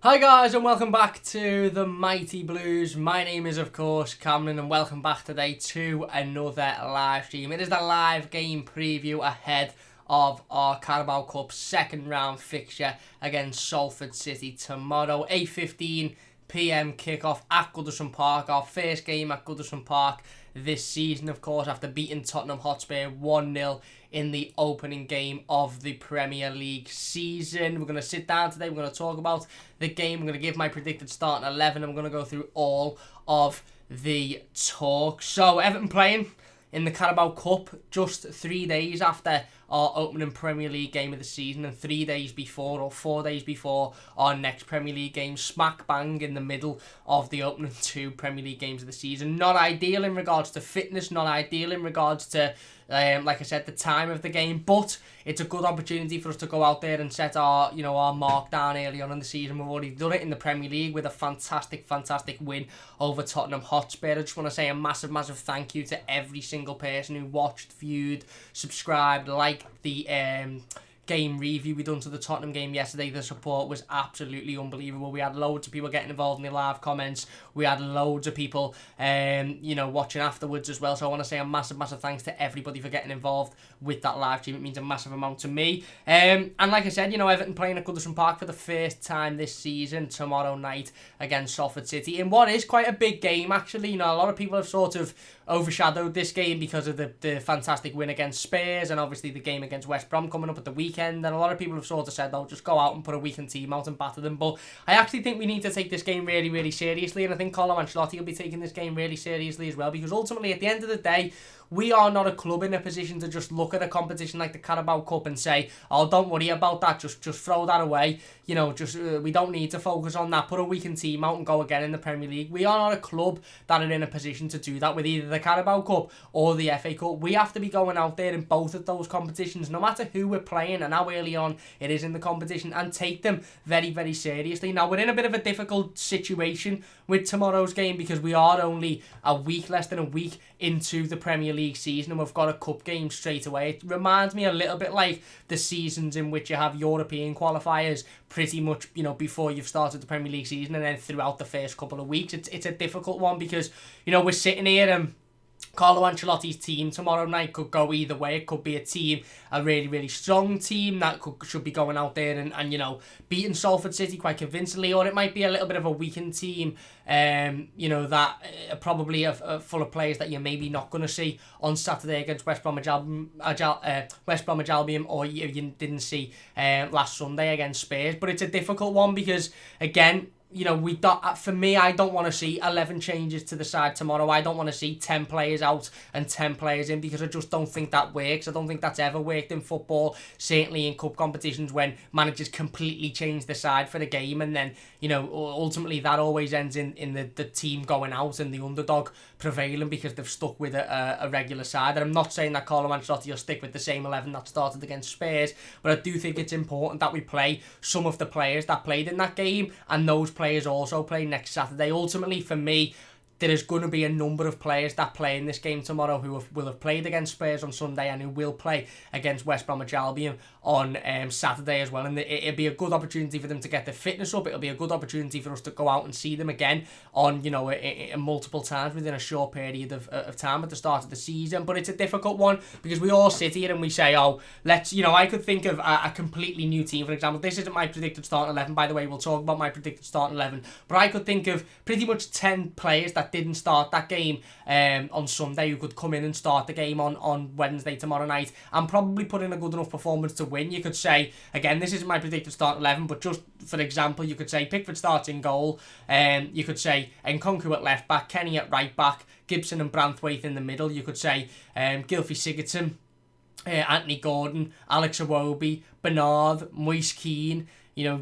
Hi guys and welcome back to the Mighty Blues. My name is of course Cameron and welcome back today to another live stream. It is the live game preview ahead of our Carabao Cup second round fixture against Salford City tomorrow. 8:15 PM kickoff at Goodison Park. Our first game at Goodison Park this season, of course, after beating Tottenham Hotspur 1-0 in the opening game of the Premier League season. We're going to sit down today, we're going to talk about the game, we're going to give my predicted starting 11, and we're going to go through all of the talk. So, Everton playing in the Carabao Cup just 3 days after our opening Premier League game of the season and 3 days before or 4 days before our next Premier League game, smack bang in the middle of the opening two Premier League games of the season. Not ideal in regards to fitness, not ideal in regards to like I said, the time of the game, but it's a good opportunity for us to go out there and set our mark down early on in the season. We've already done it in the Premier League with a fantastic win over Tottenham Hotspur. I just want to say a massive thank you to every single person who watched, viewed, subscribed, liked the game review we done to the Tottenham game yesterday. The support was absolutely unbelievable. We had loads of people getting involved in the live comments. We had loads of people watching afterwards as well. So I want to say a massive thanks to everybody for getting involved with that live stream. It means a massive amount to me. And like I said, Everton playing at Goodison Park for the first time this season tomorrow night against Salford City in what is quite a big game actually. A lot of people have sort of overshadowed this game because of the fantastic win against Spurs and obviously the game against West Brom coming up at the weekend, and a lot of people have sort of said, just go out and put a weakened team out and batter them, but I actually think we need to take this game really seriously, and I think Carlo Ancelotti will be taking this game really seriously as well, because ultimately at the end of the day, we are not a club in a position to just look at a competition like the Carabao Cup and say, don't worry about that, just throw that away. We don't need to focus on that. Put a weakened team out and go again in the Premier League. We are not a club that are in a position to do that with either the Carabao Cup or the FA Cup. We have to be going out there in both of those competitions, no matter who we're playing and how early on it is in the competition, and take them very seriously. Now, we're in a bit of a difficult situation with tomorrow's game because we are only less than a week into the Premier League season and we've got a cup game straight away. It reminds me a little bit like the seasons in which you have European qualifiers pretty much before you've started the Premier League season, and then throughout the first couple of weeks. It's a difficult one because we're sitting here and Carlo Ancelotti's team tomorrow night could go either way. It could be a really strong team that should be going out there and beating Salford City quite convincingly, or it might be a little bit of a weakened team, that probably are full of players that you're maybe not going to see on Saturday against West Bromwich Albion, or you didn't see last Sunday against Spurs. But it's a difficult one because, again, for me, I don't want to see 11 changes to the side tomorrow. I don't want to see 10 players out and 10 players in, because I just don't think that works. I don't think that's ever worked in football, certainly in cup competitions when managers completely change the side for the game, and then ultimately that always ends in the team going out and the underdog prevailing because they've stuck with a regular side. And I'm not saying that Carlo Ancelotti will stick with the same 11 that started against Spurs, but I do think it's important that we play some of the players that played in that game, and those players also play next Saturday. Ultimately, for me, there is going to be a number of players that play in this game tomorrow who will have played against Spurs on Sunday and who will play against West Bromwich Albion on Saturday as well. And it'll be a good opportunity for them to get their fitness up. It'll be a good opportunity for us to go out and see them again on multiple times within a short period of time at the start of the season. But it's a difficult one because we all sit here and we say, I could think of a completely new team. For example, this isn't my predicted starting 11, by the way. We'll talk about my predicted starting 11. But I could think of pretty much 10 players that didn't start that game on Sunday who could come in and start the game on Wednesday tomorrow night and probably put in a good enough performance to win. You could say, again, this isn't my predicted start 11, but just for example, you could say Pickford starts in goal, you could say Nkunku at left back, Kenny at right back, Gibson and Branthwaite in the middle. You could say Gylfi Sigurdsson, Anthony Gordon, Alex Iwobi, Bernard, Moise Keane,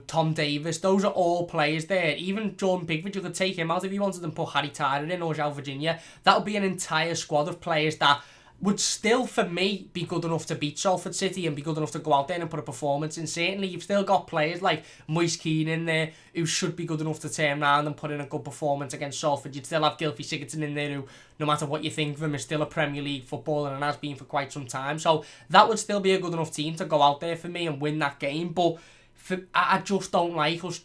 Tom Davis. Those are all players there. Even Jordan Pickford, you could take him out if you wanted and put Harry Tyler in or João Virginia. That would be an entire squad of players that would still, for me, be good enough to beat Salford City and be good enough to go out there and put a performance in. Certainly, you've still got players like Moise Keane in there who should be good enough to turn around and put in a good performance against Salford. You'd still have Gylfi Sigurdsson in there who, no matter what you think of him, is still a Premier League footballer and has been for quite some time. So that would still be a good enough team to go out there for me and win that game. But I just don't like us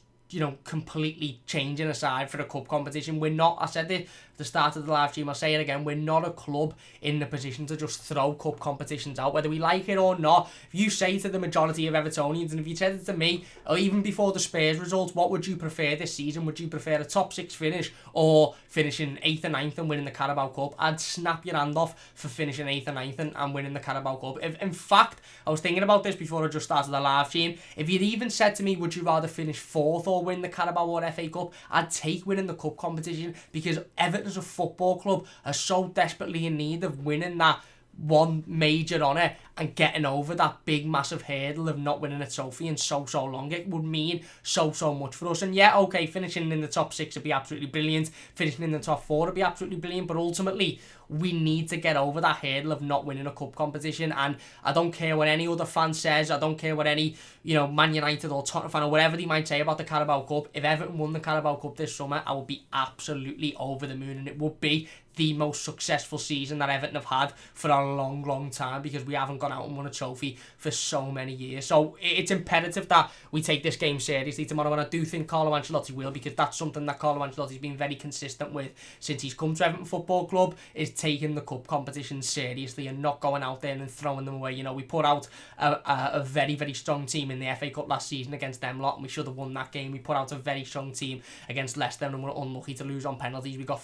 completely changing aside for the cup competition. We're not, I said it at the start of the live stream, I'll say it again, we're not a club in the position to just throw cup competitions out, whether we like it or not. If you say to the majority of Evertonians, and if you said it to me, or even before the Spurs results, what would you prefer this season? Would you prefer a top 6 finish or finishing 8th or 9th and winning the Carabao Cup? I'd snap your hand off for finishing 8th or 9th and winning the Carabao Cup. In fact, I was thinking about this before I just started the live stream. If you'd even said to me, would you rather finish 4th or win the Carabao or FA Cup, I'd take winning the cup competition, because Everton as a football club are so desperately in need of winning that one major honour and getting over that big massive hurdle of not winning a trophy in so long. It would mean so much for us. And yeah, okay, finishing in the top 6 would be absolutely brilliant, finishing in the top 4 would be absolutely brilliant, but ultimately we need to get over that hurdle of not winning a cup competition. And I don't care what any other fan says, I don't care what any Man United or Tottenham fan or whatever they might say about the Carabao Cup. If Everton won the Carabao Cup this summer, I would be absolutely over the moon, and it would be the most successful season that Everton have had for a long time, because we haven't gone out and won a trophy for so many years. So it's imperative that we take this game seriously tomorrow, and I do think Carlo Ancelotti will, because that's something that Carlo Ancelotti's been very consistent with since he's come to Everton Football Club, is taking the cup competition seriously and not going out there and throwing them away. We put out a very strong team in the FA Cup last season against them lot, and we should have won that game. We put out a very strong team against Leicester and were unlucky to lose on penalties. We got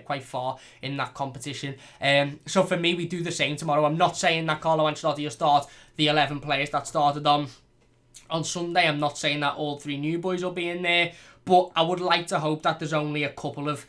quite far in that competition. So for me, we do the same tomorrow. I'm not saying that Carlo Ancelotti will start the 11 players that started on Sunday. I'm not saying that all 3 new boys will be in there, but I would like to hope that there's only a couple of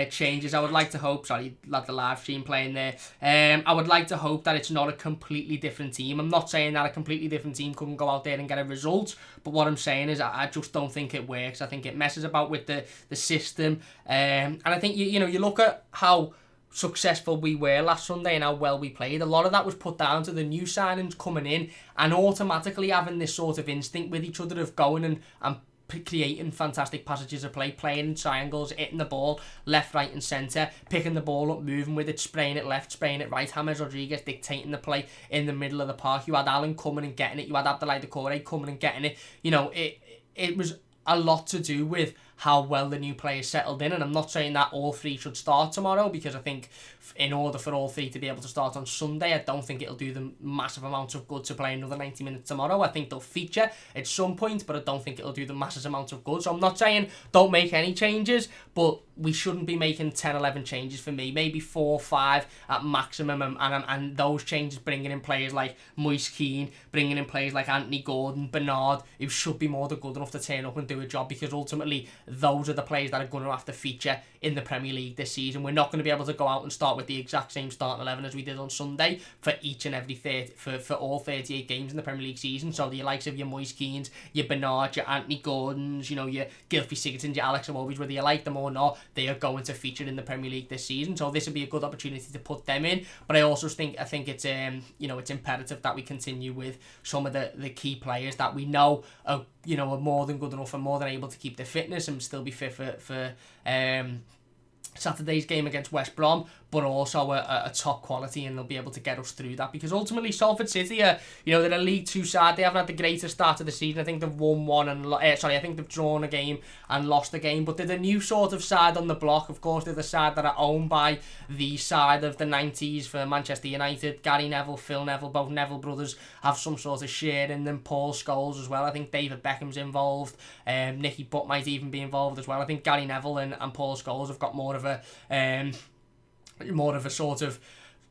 changes. I would like to hope, like the live stream playing there, I would like to hope that it's not a completely different team. I'm not saying that a completely different team couldn't go out there and get a result, but what I'm saying is I just don't think it works. I think it messes about with the system, and I think you look at how successful we were last Sunday and how well we played. A lot of that was put down to the new signings coming in and automatically having this sort of instinct with each other of going and creating fantastic passages of play, playing in triangles, hitting the ball left, right and centre, picking the ball up, moving with it, spraying it left, spraying it right. James Rodriguez dictating the play in the middle of the park. You had Alan coming and getting it. You had Abdoulaye Doucouré coming and getting it. It was a lot to do with how well the new players settled in, and I'm not saying that all 3 should start tomorrow, because I think in order for all 3 to be able to start on Sunday, I don't think it'll do them massive amounts of good to play another 90 minutes tomorrow. I think they'll feature at some point, but I don't think it'll do them massive amounts of good. So I'm not saying don't make any changes, but we shouldn't be making 10, 11 changes for me. Maybe 4, 5 at maximum, and those changes bringing in players like Moise Kean, bringing in players like Anthony Gordon, Bernard, who should be more than good enough to turn up and do a job, because ultimately those are the players that are going to have to feature in the Premier League this season. We're not going to be able to go out and start with the exact same starting 11 as we did on Sunday for each and every for all 38 games in the Premier League season. So the likes of your Moise Keans, your Bernard, your Anthony Gordons, your Gylfi Sigurdsson, your Alex Iwobi's, whether you like them or not, they are going to feature in the Premier League this season. So this would be a good opportunity to put them in. But I also think it's it's imperative that we continue with some of the key players that we know are more than good enough and more than able to keep their fitness and still be fit for Saturday's game against West Brom, but also a top quality, and they'll be able to get us through that, because ultimately Salford City are, they're a League 2 side. They haven't had the greatest start of the season. I think they've won one and I think they've drawn a game and lost a game, but they're the new sort of side on the block. Of course, they're the side that are owned by the side of the 90s for Manchester United. Gary Neville, Phil Neville, both Neville brothers have some sort of share in them. Paul Scholes as well. I think David Beckham's involved. Nicky Butt might even be involved as well. I think Gary Neville and Paul Scholes have got more of a sort of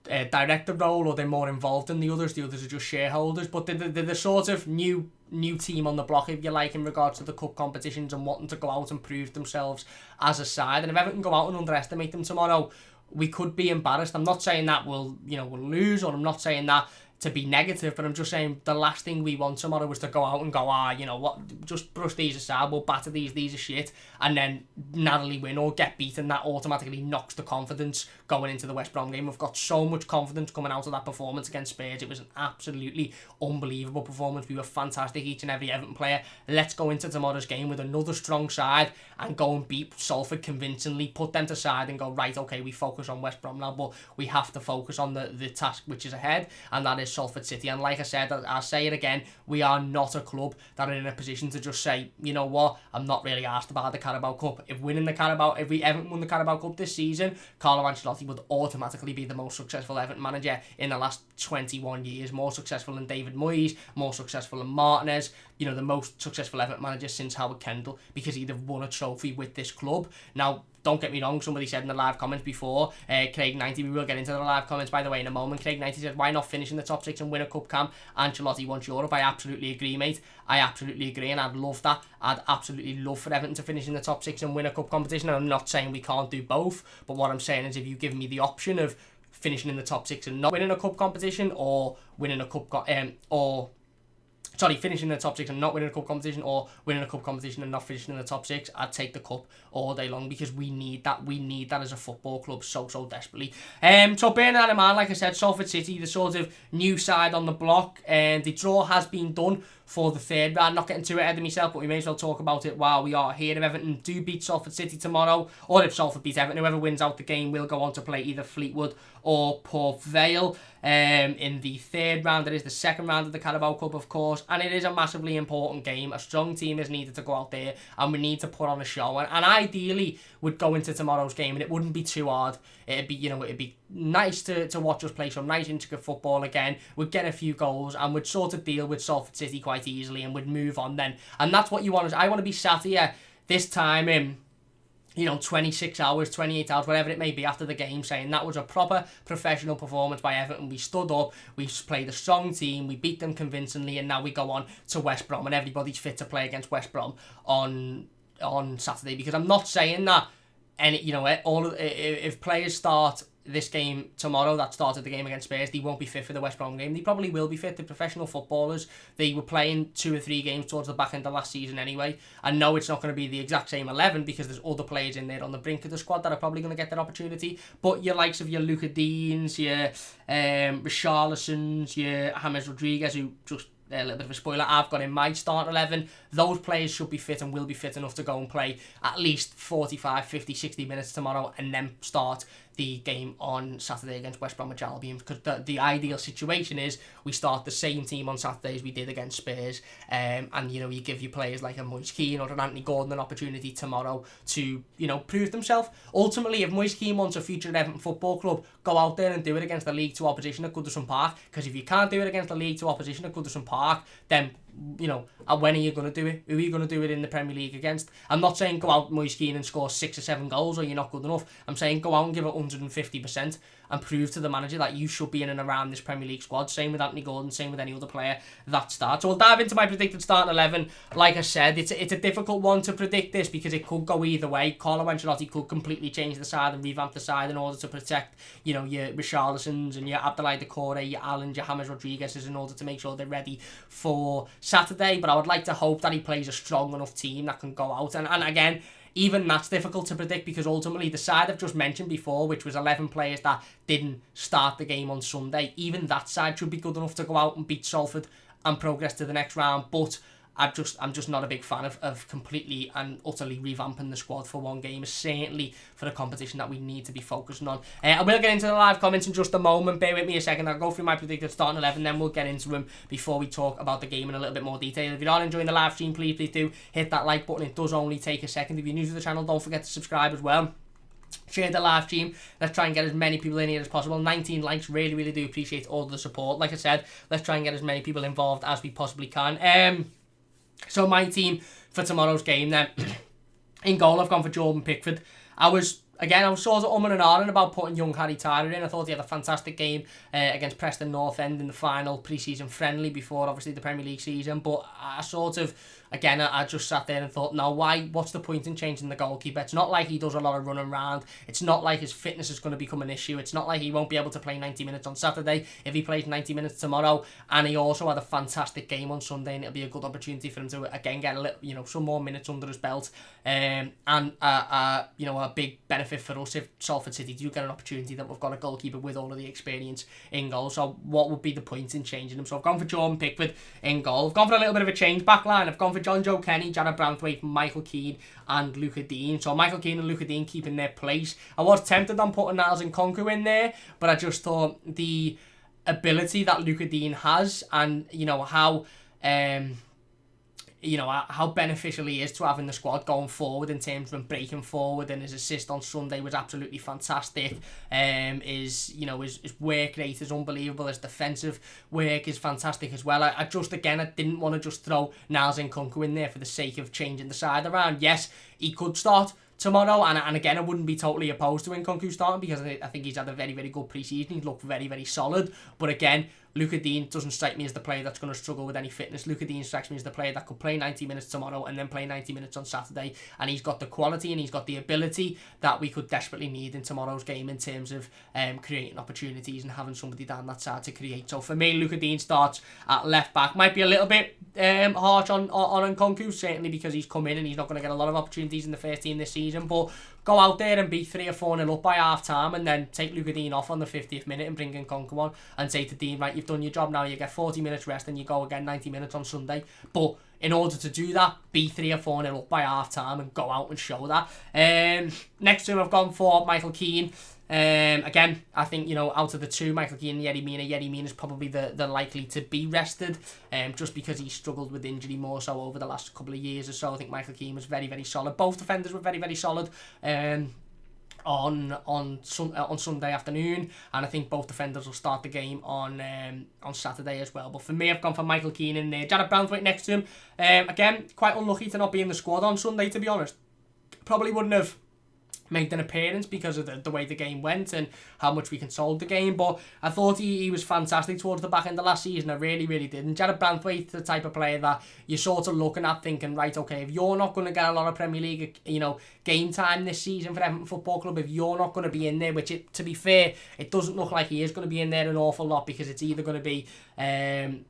director role, or they're more involved than the others. The others are just shareholders, but they're the sort of new team on the block, if you like, in regards to the cup competitions and wanting to go out and prove themselves as a side. And if Everton go out and underestimate them tomorrow, we could be embarrassed. I'm not saying that we'll lose, or I'm not saying that to be negative, but I'm just saying the last thing we want tomorrow was to go out and go, just brush these aside, we'll batter these are shit, and then narrowly win or get beaten. That automatically knocks the confidence going into the West Brom game. We've got so much confidence coming out of that performance against Spurs. It was an absolutely unbelievable performance. We were fantastic, each and every Everton player. Let's go into tomorrow's game with another strong side and go and beat Salford convincingly, put them to side and go, right, okay, we focus on West Brom now, but we have to focus on the task which is ahead, and that is is Salford City. And like I said, I'll say it again, we are not a club that are in a position to just say, you know what, I'm not really asked about the Carabao Cup. If we Everton won the Carabao Cup this season, Carlo Ancelotti would automatically be the most successful Everton manager in the last 21 years. More successful than David Moyes, more successful than Martinez, you know, the most successful Everton manager since Howard Kendall, because he'd have won a trophy with this club. Now, don't get me wrong, somebody said in the live comments before, Craig 90, we will get into the live comments by the way in a moment. Craig 90 said, why not finish in the top 6 and win a cup, Cam? Ancelotti wants Europe. I absolutely agree, mate. I absolutely agree, and I'd love that. I'd absolutely love for Everton to finish in the top 6 and win a cup competition. And I'm not saying we can't do both, but what I'm saying is if you give me the option of finishing in the top 6 and not winning a cup competition, or winning a cup finishing in the top 6 and not winning a cup competition, or winning a cup competition and not finishing in the top 6, I'd take the cup all day long, because we need that. We need that as a football club so desperately. So bearing that in mind, like I said, Salford City, the sort of new side on the block, and the draw has been done for the third round. Not getting too ahead of myself, but we may as well talk about it while we are here. If Everton do beat Salford City tomorrow, or if Salford beat Everton, whoever wins out the game will go on to play either Fleetwood or Port Vale in the third round. It is the second round of the Carabao Cup, of course, and it is a massively important game. A strong team is needed to go out there, and we need to put on a show. And ideally, would go into tomorrow's game, and it wouldn't be too hard. It'd be nice to watch us play some nice intricate football again. We'd get a few goals, and we'd sort of deal with Salford City quite easily, and we'd move on then. And that's what you want. I want to be sat here this time in, 26 hours, 28 hours, whatever it may be, after the game, saying that was a proper professional performance by Everton. We stood up, we played a strong team, we beat them convincingly, and now we go on to West Brom, and everybody's fit to play against West Brom on Saturday. Because I'm not saying that, and if players start this game tomorrow that started the game against Spurs, they won't be fit for the West Brom game. They probably will be fit. They're professional footballers. They were playing 2 or 3 games towards the back end of last season anyway. I know it's not going to be the exact same 11, because there's other players in there on the brink of the squad that are probably going to get their opportunity. But your likes of your Luca Deans, your Richarlisons, your James Rodriguez, who just a little bit of a spoiler, I've got in my start 11. Those players should be fit and will be fit enough to go and play at least 45, 50, 60 minutes tomorrow, and then start the game on Saturday against West Bromwich Albion. Because the ideal situation is we start the same team on Saturday as we did against Spurs, and you give your players like a Moise Kean or an Anthony Gordon an opportunity tomorrow to prove themselves. Ultimately, if Moise Kean wants a future at Everton Football Club, go out there and do it against the League 2 opposition at Goodison Park. Because if you can't do it against the League 2 opposition at Goodison Park, then when are you going to do it? Who are you going to do it in the Premier League against? I'm not saying go out Moise Kean and score 6 or 7 goals or you're not good enough. I'm saying go out and give it 150% and prove to the manager that you should be in and around this Premier League squad. Same with Anthony Gordon, same with any other player that starts. So we'll dive into my predicted starting 11. Like I said, it's a difficult one to predict this, because it could go either way. Carlo Ancelotti could completely change the side and revamp the side in order to protect, your Richarlisons and your Abdoulaye Doucouré, your Allen, your James Rodriguez, in order to make sure they're ready for Saturday. But I would like to hope that he plays a strong enough team that can go out. And again, even that's difficult to predict, because ultimately the side I've just mentioned before, which was 11 players that didn't start the game on Sunday, even that side should be good enough to go out and beat Salford and progress to the next round. But I'm just not a big fan of completely and utterly revamping the squad for one game, certainly for the competition that we need to be focusing on. I will get into the live comments in just a moment. Bear with me a second. I'll go through my predicted starting 11, then we'll get into them before we talk about the game in a little bit more detail. If you are enjoying the live stream, please do hit that like button. It does only take a second. If you're new to the channel, don't forget to subscribe as well. Share the live stream. Let's try and get as many people in here as possible. 19 likes. Really do appreciate all the support. Like I said, let's try and get as many people involved as we possibly can. So my team for tomorrow's game then. In goal, I've gone for Jordan Pickford. I was sort of umming and ahhing about putting young Harry Tyler in. I thought he had a fantastic game against Preston North End in the final pre-season friendly before, obviously, the Premier League season. But I just sat there and thought, no, what's the point in changing the goalkeeper? It's not like he does a lot of running around. It's not like his fitness is going to become an issue. It's not like he won't be able to play 90 minutes on Saturday if he plays 90 minutes tomorrow. And he also had a fantastic game on Sunday, and it'll be a good opportunity for him to, again, get a little, some more minutes under his belt. And a big benefit for us if Salford City do get an opportunity that we've got a goalkeeper with all of the experience in goal. So what would be the point in changing him? So I've gone for Jordan Pickford in goal. I've gone for a little bit of a change back line. I've gone for John Joe Kenny, Jared Branthwaite, Michael Keane and Luca Dean. So Michael Keane and Luca Dean keeping their place. I was tempted on putting Niles and Nkunku in there, but I just thought the ability that Luca Dean has, and how beneficial he is to having the squad going forward in terms of him breaking forward, and his assist on Sunday was absolutely fantastic. His work rate is unbelievable. His defensive work is fantastic as well. I didn't want to just throw Niles Nkunku in there for the sake of changing the side around. Yes, he could start tomorrow, and again, I wouldn't be totally opposed to Nkunku starting, because I think he's had a very, very good pre-season. He's looked very, very solid. But again, Luca Dean doesn't strike me as the player that's going to struggle with any fitness. Luca Dean strikes me as the player that could play 90 minutes tomorrow and then play 90 minutes on Saturday. And he's got the quality and he's got the ability that we could desperately need in tomorrow's game in terms of creating opportunities and having somebody down that side to create. So for me, Luca Dean starts at left back. Might be a little bit harsh on Nkunku, certainly because he's come in and he's not going to get a lot of opportunities in the first team this season. But go out there and be 3 or 4-0 up by half time, and then take Luca Dean off on the 50th minute and bring in Nkunku on and say to Dean, right, you've done your job now, you get 40 minutes rest and you go again 90 minutes on Sunday. But in order to do that, be 3 or 4-0 up by half time and go out and show that. Next to him, I've gone for Michael Keane. Again, I think, out of the two, Michael Keane and Yerry Mina is probably the likely to be rested, just because he struggled with injury more so over the last couple of years or so. I think Michael Keane was very, very solid. Both defenders were very, very solid on Sunday afternoon, and I think both defenders will start the game on Saturday as well. But for me, I've gone for Michael Keane and Jared Branthwaite next to him. Again, quite unlucky to not be in the squad on Sunday, to be honest. Probably wouldn't have made an appearance because of the way the game went and how much we controlled the game, but I thought he was fantastic towards the back end of last season. I really, really did. And Jared Branthwaite's the type of player that you're sort of looking at thinking, right, okay, if you're not going to get a lot of Premier League game time this season for Everton Football Club, if you're not going to be in there, which to be fair, it doesn't look like he is going to be in there an awful lot, because it's either going to be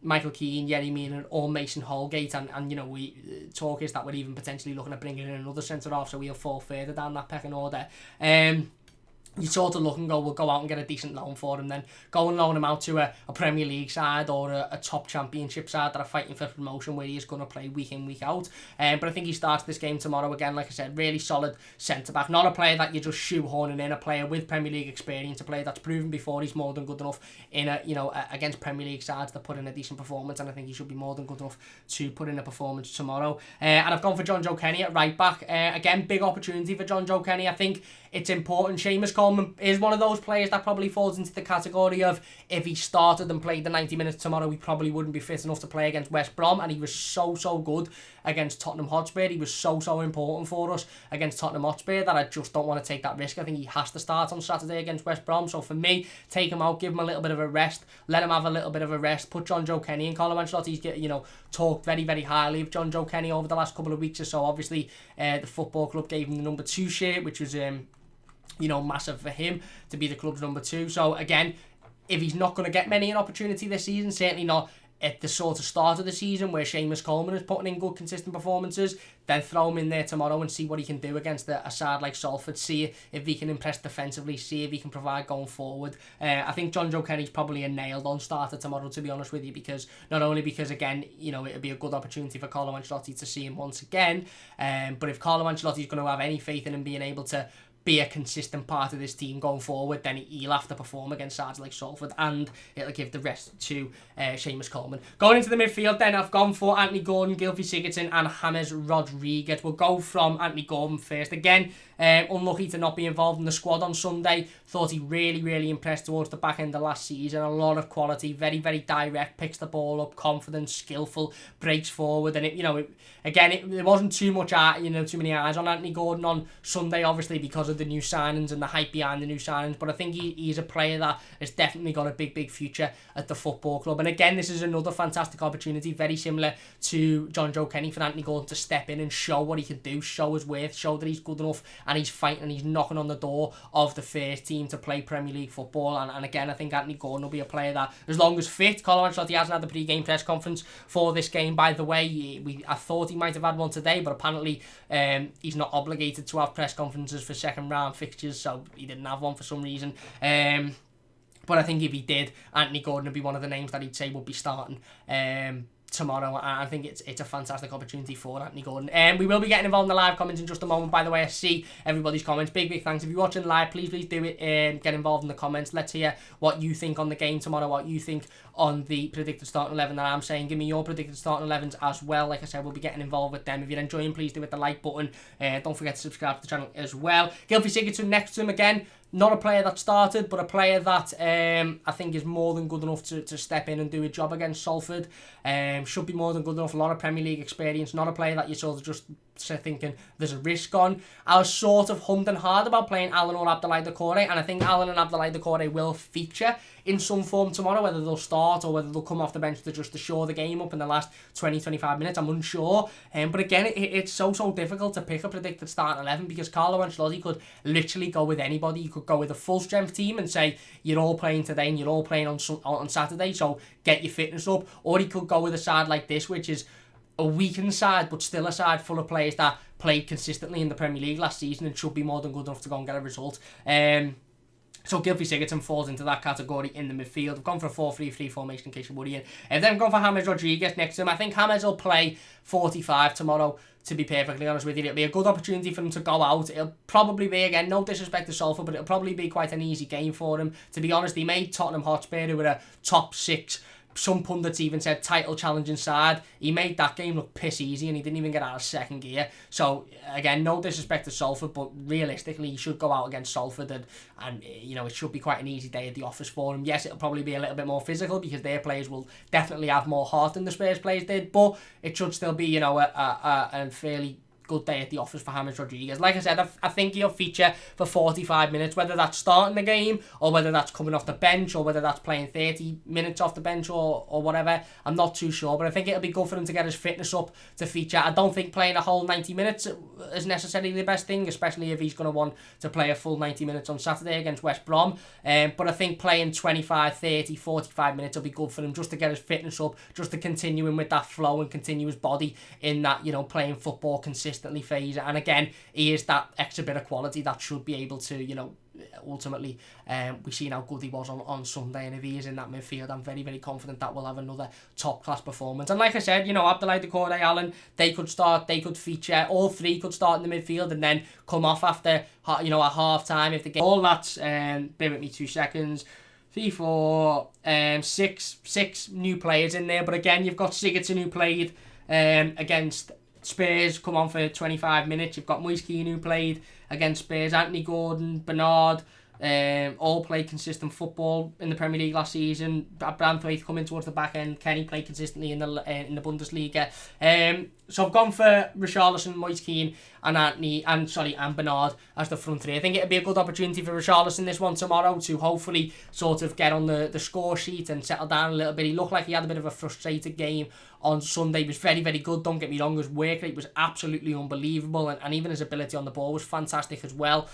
Michael Keane, Yerry Mina or Mason Holgate, and we talk is that we're even potentially looking at bringing in another centre half, so we'll fall further down that pecking order. You sort of look and go, we'll go out and get a decent loan for him, then go and loan him out to a Premier League side or a top Championship side that are fighting for promotion, where he is going to play week in, week out. But I think he starts this game tomorrow again, like I said, really solid centre-back. Not a player that you're just shoehorning in, a player with Premier League experience, a player that's proven before he's more than good enough in against Premier League sides to put in a decent performance, and I think he should be more than good enough to put in a performance tomorrow. And I've gone for John Joe Kenny at right back. Again, big opportunity for John Joe Kenny. I think it's important. Seamus Coleman is one of those players that probably falls into the category of, if he started and played the 90 minutes tomorrow, he probably wouldn't be fit enough to play against West Brom, and he was so good against Tottenham Hotspur. He was so important for us against Tottenham Hotspur that I just don't want to take that risk. I think he has to start on Saturday against West Brom, so for me, take him out, give him a little bit of a rest, let him have a little bit of a rest, put John Joe Kenny in. Carlo Ancelotti's talked very, very highly of John Joe Kenny over the last couple of weeks or so. Obviously, the football club gave him the number 2 shirt, which was massive for him to be the club's number 2. So again, if he's not going to get many an opportunity this season, certainly not at the sort of start of the season where Seamus Coleman is putting in good consistent performances, then throw him in there tomorrow and see what he can do against a side like Salford. See if he can impress defensively, see if he can provide going forward. I think John Joe Kenny's probably a nailed on starter tomorrow, to be honest with you, because not only because again it'll be a good opportunity for Carlo Ancelotti to see him once again, but if Carlo Ancelotti's going to have any faith in him being able to be a consistent part of this team going forward, then he'll have to perform against sides like Salford, and it'll give the rest to Seamus Coleman. Going into the midfield then, I've gone for Anthony Gordon, Gylfi Sigurdsson and James Rodriguez. We'll go from Anthony Gordon first. Again, unlucky to not be involved in the squad on Sunday. Thought he really impressed towards the back end of last season. A lot of quality, very direct, picks the ball up, confident, skillful, breaks forward, and there wasn't too many eyes on Anthony Gordon on Sunday, obviously because of the new signings and the hype behind the new signings, but I think he's a player that has definitely got a big future at the football club. And again, this is another fantastic opportunity, very similar to John Joe Kenny, for Anthony Gordon to step in and show what he can do, show his worth, show that he's good enough, and he's fighting and he's knocking on the door of the first team to play Premier League football. And again, I think Anthony Gordon will be a player that, as long as fit, Carlo Ancelotti hasn't had the pre-game press conference for this game, by the way. I thought he might have had one today, but apparently he's not obligated to have press conferences for second round fixtures, so he didn't have one for some reason. But I think if he did, Anthony Gordon would be one of the names that he'd say would be starting. tomorrow. I think it's a fantastic opportunity for Anthony Gordon. We will be getting involved in the live comments in just a moment. By the way, I see everybody's comments. Big thanks. If you're watching live, please do it. Get involved in the comments. Let's hear what you think on the game tomorrow, what you think on the predicted starting 11 that I'm saying. Give me your predicted starting 11s as well. Like I said, we'll be getting involved with them. If you're enjoying, please do hit the like button. Don't forget to subscribe to the channel as well. Gylfi Sigurdsson next to him again. Not a player that started, but a player that I think is more than good enough to step in and do a job against Salford. Should be more than good enough. A lot of Premier League experience. Not a player that you're sort of just thinking there's a risk on. I was sort of hummed and hard about playing Alan or Abdoulaye Doucouré, and I think Alan and Abdoulaye Doucouré will feature in some form tomorrow. Whether they'll start or whether they'll come off the bench to just to shore the game up in the last 20-25 minutes, I'm unsure. But again, it's so difficult to pick a predicted starting 11 because Carlo Ancelotti could literally go with anybody. He could go with a full strength team and say you're all playing today and you're all playing on Saturday, so get your fitness up. Or he could go with a side like this, which is a weakened side, but still a side full of players that played consistently in the Premier League last season and should be more than good enough to go and get a result. So Gylfi Sigurdsson falls into that category in the midfield. I've gone for a 4-3-3 formation in case you're worrying. And then I've gone for James Rodriguez next to him. I think James will play 45 tomorrow, to be perfectly honest with you. It'll be a good opportunity for him to go out. It'll probably be, again, no disrespect to Salford, but it'll probably be quite an easy game for him. To be honest, he made Tottenham Hotspur, who were a top 6, some pundits even said title challenging side. He made that game look piss easy and he didn't even get out of second gear. So again, no disrespect to Salford, but realistically he should go out against Salford and you know, it should be quite an easy day at the office for him. Yes, it'll probably be a little bit more physical because their players will definitely have more heart than the Spurs players did, but it should still be, you know, a fairly good day at the office for James Rodriguez. Like I said, I think he'll feature for 45 minutes, whether that's starting the game or whether that's coming off the bench or whether that's playing 30 minutes off the bench or whatever. I'm not too sure, but I think it'll be good for him to get his fitness up to feature. I don't think playing a whole 90 minutes is necessarily the best thing, especially if he's going to want to play a full 90 minutes on Saturday against West Brom. But I think playing 25, 30, 45 minutes will be good for him just to get his fitness up, just to continue him with that flow and continue his body in that, you know, playing football consistently phase. And again, he is that extra bit of quality that should be able to, you know, ultimately we've seen how good he was on Sunday, and if he is in that midfield, I'm very confident that we'll have another top class performance. And like I said, you know, Abdoulaye Doucouré, Allen, they could start, they could feature, all three could start in the midfield and then come off after, you know, at half time if the game. All that's bear with me 2 seconds. 3, 4, 6 new players in there, but again, you've got Sigurdsson who played against Spurs, come on for 25 minutes. You've got Moise Kean who played against Spurs, Anthony Gordon, Bernard, all played consistent football in the Premier League last season. Branthwaite coming towards the back end. Kenny played consistently in the Bundesliga. So I've gone for Richarlison, Moise Kean, and Bernard as the front three. I think it'll be a good opportunity for Richarlison this one tomorrow to hopefully sort of get on the score sheet and settle down a little bit. He looked like he had a bit of a frustrated game on Sunday. He was very good, don't get me wrong. His work rate was absolutely unbelievable, and even his ability on the ball was fantastic as well.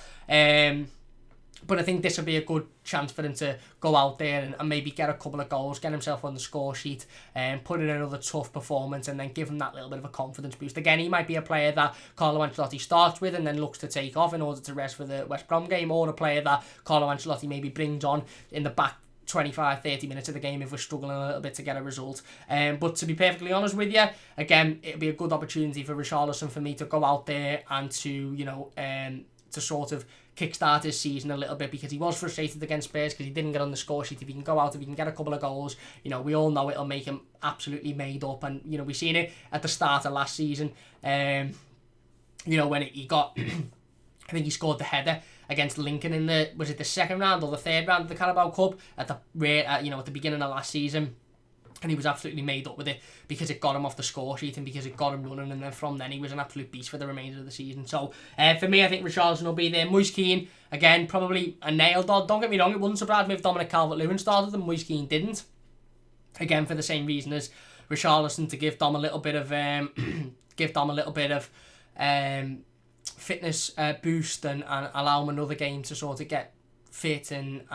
But I think this will be a good chance for him to go out there and maybe get a couple of goals, get himself on the score sheet, and put in another tough performance, and then give him that little bit of a confidence boost. Again, he might be a player that Carlo Ancelotti starts with and then looks to take off in order to rest for the West Brom game, or a player that Carlo Ancelotti maybe brings on in the back 25-30 minutes of the game if we're struggling a little bit to get a result. But to be perfectly honest with you, again, it'll be a good opportunity for Richarlison for me to go out there and to, you know, to sort of kickstart his season a little bit, because he was frustrated against Spurs because he didn't get on the score sheet. If he can go out, if he can get a couple of goals, you know, we all know it'll make him absolutely made up. And, you know, we've seen it at the start of last season, you know, when he got I think he scored the header against Lincoln in the, was it the second round or the third round of the Carabao Cup at the you know, at the beginning of last season. And he was absolutely made up with it because it got him off the score sheet and because it got him running. And then from then, he was an absolute beast for the remainder of the season. So, for me, I think Richarlison will be there. Moise Kean, again, probably a nailed on. Don't get me wrong, it wouldn't surprise me if Dominic Calvert-Lewin started and Moise Kean didn't. Again, for the same reason as Richarlison, to give Dom a little bit of fitness boost and allow him another game to sort of get fit and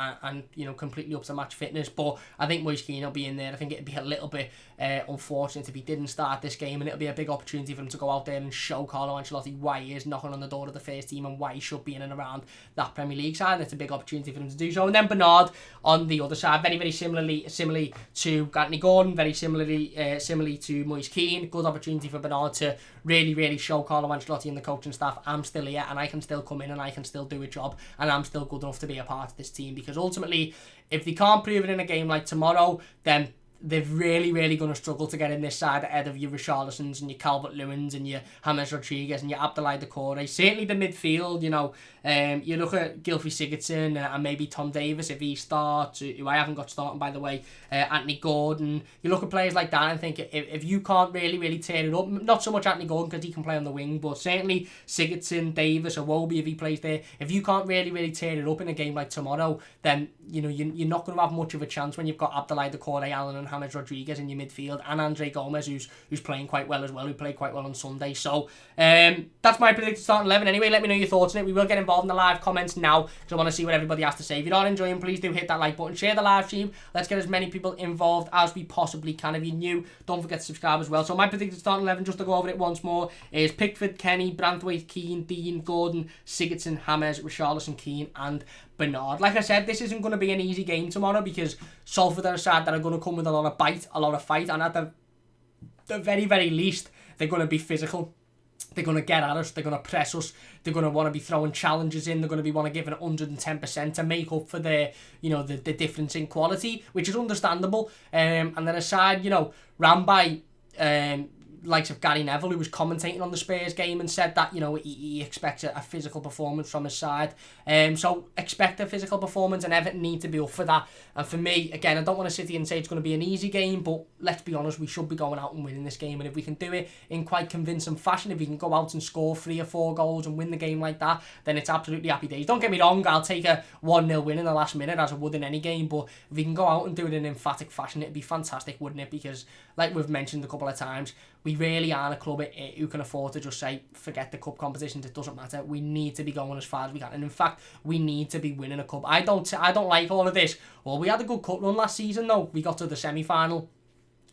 completely up to match fitness. But I think Moise Kean will be in there. I think it'd be a little bit unfortunate if he didn't start this game, and it'll be a big opportunity for him to go out there and show Carlo Ancelotti why he is knocking on the door of the first team and why he should be in and around that Premier League side. And it's a big opportunity for him to do so. And then Bernard on the other side, very similarly to Anthony Gordon, very similarly to Moise Kean. Good opportunity for Bernard to really show Carlo Ancelotti and the coaching staff, I'm still here and I can still come in and I can still do a job and I'm still good enough to be a part of this team. Because ultimately, if they can't prove it in a game like tomorrow, then they're really going to struggle to get in this side ahead of your Richarlisons and your Calvert-Lewins and your James Rodriguez and your Abdoulaye Doucouré. Certainly the midfield, you look at Gylfi Sigurdsson and maybe Tom Davies if he starts, who I haven't got starting by the way, Anthony Gordon. You look at players like that and think if you can't really tear it up, not so much Anthony Gordon because he can play on the wing, but certainly Sigurdsson, Davies, or Iwobi if he plays there, if you can't really tear it up in a game like tomorrow, then you're not going to have much of a chance when you've got Abdoulaye Doucouré, Allen and James Rodriguez in your midfield, and Andre Gomez who's playing quite well as well, who played quite well on Sunday. So that's my predicted starting 11 anyway. Let me know your thoughts on it. We will get involved in the live comments now because I want to see what everybody has to say. If you're not enjoying, please do hit that like button, share the live stream. Let's get as many people involved as we possibly can. If you're new, don't forget to subscribe as well. So my predicted starting 11, just to go over it once more, is Pickford, Kenny, Branthwaite, Keane, Dean, Gordon, Sigurdsson, James, Richarlison, Keane and Bernard. Like I said, this isn't going to be an easy game tomorrow because Salford are a side that are going to come with a lot of bite, a lot of fight, and at the very least, they're going to be physical. They're going to get at us, they're going to press us, they're going to want to be throwing challenges in, they're going to want to give it 110% to make up for the difference in quality, which is understandable. And then aside, ran by likes of Gary Neville, who was commentating on the Spurs game and said that he expects a physical performance from his side. So expect a physical performance, and Everton need to be up for that. And for me, again, I don't want to sit here and say it's going to be an easy game, but let's be honest, we should be going out and winning this game. And if we can do it in quite convincing fashion, if we can go out and score 3 or 4 goals and win the game like that, then it's absolutely happy days. Don't get me wrong, I'll take a 1-0 win in the last minute as I would in any game, but if we can go out and do it in emphatic fashion, it'd be fantastic, wouldn't it? Because like we've mentioned a couple of times, we really aren't a club who can afford to just say, forget the cup competitions, it doesn't matter. We need to be going as far as we can. And in fact, we need to be winning a cup. I don't like all of this. Well, we had a good cup run last season though. We got to the semi-final,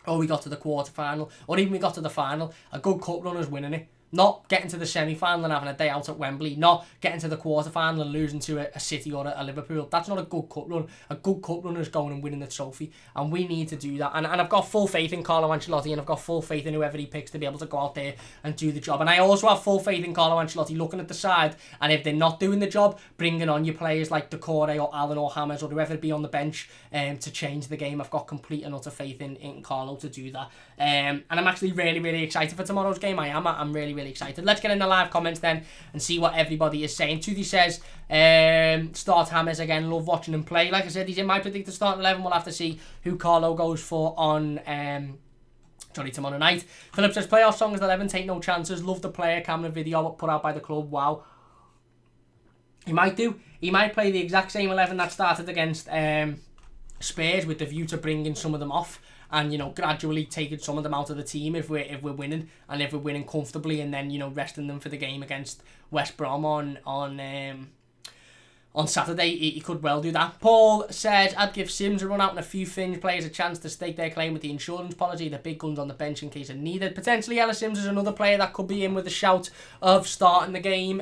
or we got to the quarter-final, or even we got to the final. A good cup run is winning it. Not getting to the semi-final and having a day out at Wembley. Not getting to the quarter-final and losing to a City or a Liverpool. That's not a good cup run. A good cup run is going and winning the trophy. And we need to do that. And I've got full faith in Carlo Ancelotti, and I've got full faith in whoever he picks to be able to go out there and do the job. And I also have full faith in Carlo Ancelotti looking at the side, and if they're not doing the job, bringing on your players like Doucouré or Allen or James or whoever be on the bench to change the game. I've got complete and utter faith in Carlo to do that. And I'm actually really excited for tomorrow's game. I'm really excited. Let's get in the live comments then and see what everybody is saying. Tuthi says, start James again, love watching him play. Like I said, he's in my predicted starting 11. We'll have to see who Carlo goes for on tomorrow night. Philip says, playoff songs 11, take no chances, love the player, camera video put out by the club, wow. He might do. He might play the exact same 11 that started against Spurs with the view to bringing some of them off. And gradually taking some of them out of the team if we're winning, and if we're winning comfortably, and then resting them for the game against West Brom on Saturday. He could well do that. Paul says, I'd give Sims a run out and a few fringe players a chance to stake their claim with the insurance policy, the big guns on the bench in case they're needed. Potentially Ellis Sims is another player that could be in with a shout of starting the game.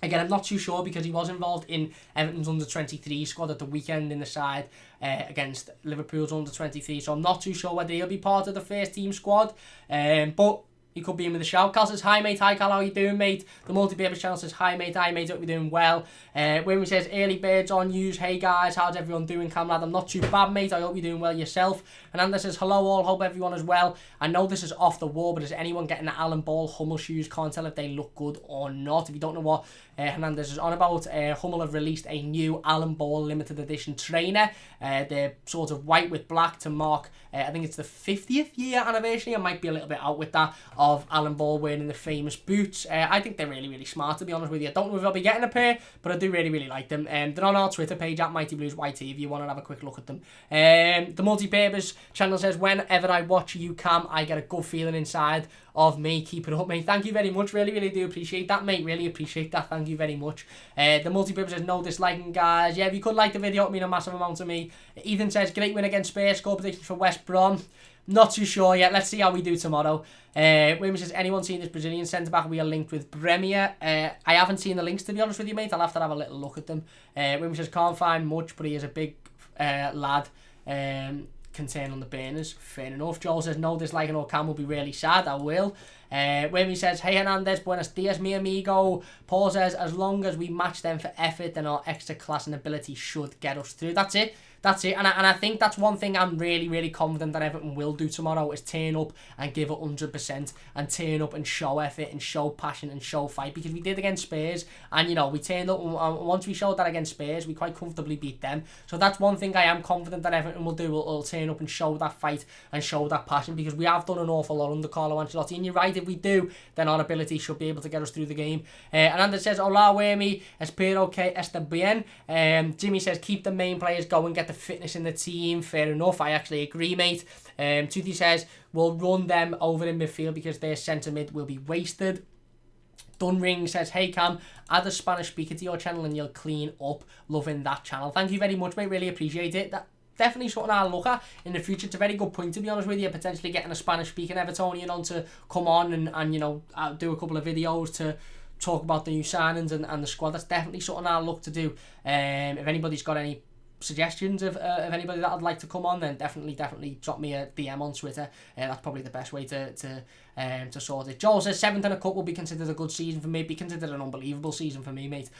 Again, I'm not too sure because he was involved in Everton's under-23 squad at the weekend in the side against Liverpool's under-23, so I'm not too sure whether he'll be part of the first team squad, but he could be in with a shout. Cal says, hi mate, hi Cal, how you doing mate? The multi-baby channel says, hi mate, hope you're doing well. When says, early birds on news, hey guys, how's everyone doing? Cam lad, I'm not too bad mate, I hope you're doing well yourself. Hernandez says, hello all, hope everyone is well. I know this is off the wall, but is anyone getting the Alan Ball Hummel shoes? Can't tell if they look good or not. If you don't know what Hernandez is on about, Hummel have released a new Alan Ball limited edition trainer. They're sort of white with black to mark, I think it's the 50th year anniversary. I might be a little bit out with that, of Alan Ball wearing the famous boots. I think they're really, really smart, to be honest with you. I don't know if I'll be getting a pair, but I do really, really like them. They're on our Twitter page at MightyBluesYT if you want to have a quick look at them. The Multi-Purpose channel says, whenever I watch you, Cam, I get a good feeling inside of me. Keep it up, mate. Thank you very much. Really, really do appreciate that, mate. Really appreciate that. Thank you very much. The Multi-Purpose says, no disliking, guys. Yeah, if you could like the video, it would mean a massive amount to me. Ethan says, great win against Spurs. Score predictions for West Brom. Not too sure yet. Let's see how we do tomorrow. William says, anyone seen this Brazilian centre-back? We are linked with Bremia. I haven't seen the links, to be honest with you, mate. I'll have to have a little look at them. William says, can't find much, but he is a big lad. Can turn on the burners. Fair enough. Joel says, no disliking or Cam will be really sad. I will. William says, hey Hernandez, buenos dias, mi amigo. Paul says, as long as we match them for effort, then our extra class and ability should get us through. That's it. That's it. And I think that's one thing I'm really, really confident that Everton will do tomorrow, is turn up and give it 100% and turn up and show effort and show passion and show fight, because we did against Spurs, and you know, we turned up, and once we showed that against Spurs, we quite comfortably beat them. So that's one thing I am confident that Everton will do, will turn up and show that fight and show that passion, because we have done an awful lot under Carlo Ancelotti, and you're right, if we do, then our ability should be able to get us through the game. And Anders says, hola, Wemi, espero que esté bien. Jimmy says, keep the main players going, get the fitness in the team. Fair enough, I actually agree, mate. Tuthi says, we'll run them over in midfield because their centre mid will be wasted. Dunring says, hey Cam, add a Spanish speaker to your channel and you'll clean up. Loving that channel. Thank you very much, mate, really appreciate it. That definitely something I'll look at in the future. It's a very good point, to be honest with you, potentially getting a Spanish speaking Evertonian on to come on and you know, do a couple of videos to talk about the new signings and the squad. That's definitely something I'll look to do. If anybody's got any suggestions of anybody that I'd like to come on, then definitely drop me a DM on Twitter. That's probably the best way to sort it. Joel says 7th in a cup will be considered a good season for me. Be considered an unbelievable season for me, mate.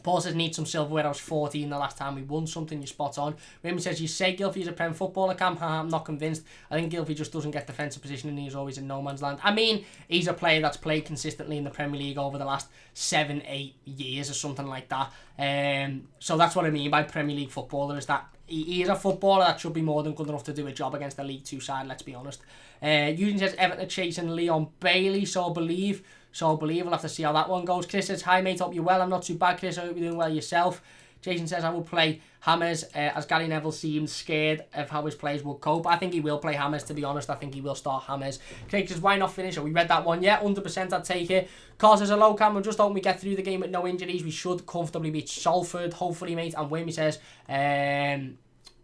Paul says, need some silverware. I was 14 the last time we won something. You're spot on. Raymond says, you say Gylfi's a Prem footballer, Cam? I'm not convinced. I think Gylfi just doesn't get defensive position and he's always in no man's land. I mean, he's a player that's played consistently in the Premier League over the last 7-8 years or something like that. So that's what I mean by Premier League footballer, is that he is a footballer that should be more than good enough to do a job against a League 2 side, let's be honest. Eugene says, Everton are chasing Leon Bailey, so believe. We'll have to see how that one goes. Chris says, hi mate, hope you're well. I'm not too bad, Chris. I hope you're doing well yourself. Jason says, I will play Hammers, as Gary Neville seems scared of how his players will cope. I think he will play Hammers, to be honest. I think he will start Hammers. Craig says, why not finish? We read that one. Yeah, 100% I'd take it. Carl says, hello Cam, just hoping we get through the game with no injuries. We should comfortably beat Salford, hopefully, mate. And Wayme says,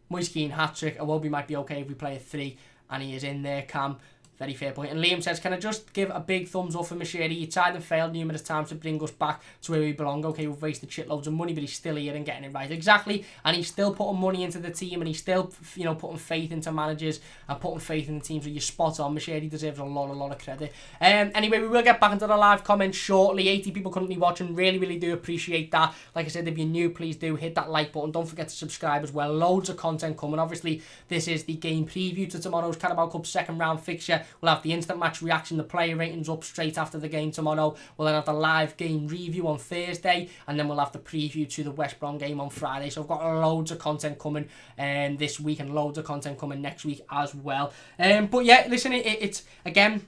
Moise Keane hat-trick. Iwobi might be okay if we play a 3 and he is in there, Cam. Very fair point. And Liam says, can I just give a big thumbs up for Machete? He tried and failed numerous times to bring us back to where we belong. Okay, we've wasted shitloads of money, but he's still here and getting it right. Exactly. And he's still putting money into the team, and he's still, you know, putting faith into managers and putting faith in the team. So you're spot on. Machete deserves a lot of credit. Anyway, we will get back into the live comments shortly. 80 people currently watching. Really, really do appreciate that. Like I said, if you're new, please do hit that like button. Don't forget to subscribe as well. Loads of content coming. Obviously, this is the game preview to tomorrow's Carabao Cup second round fixture. We'll have the instant match reaction, the player ratings up straight after the game tomorrow. We'll then have the live game review on Thursday, and then we'll have the preview to the West Brom game on Friday. So I've got loads of content coming this week, and loads of content coming next week as well. But yeah, listen, it's again,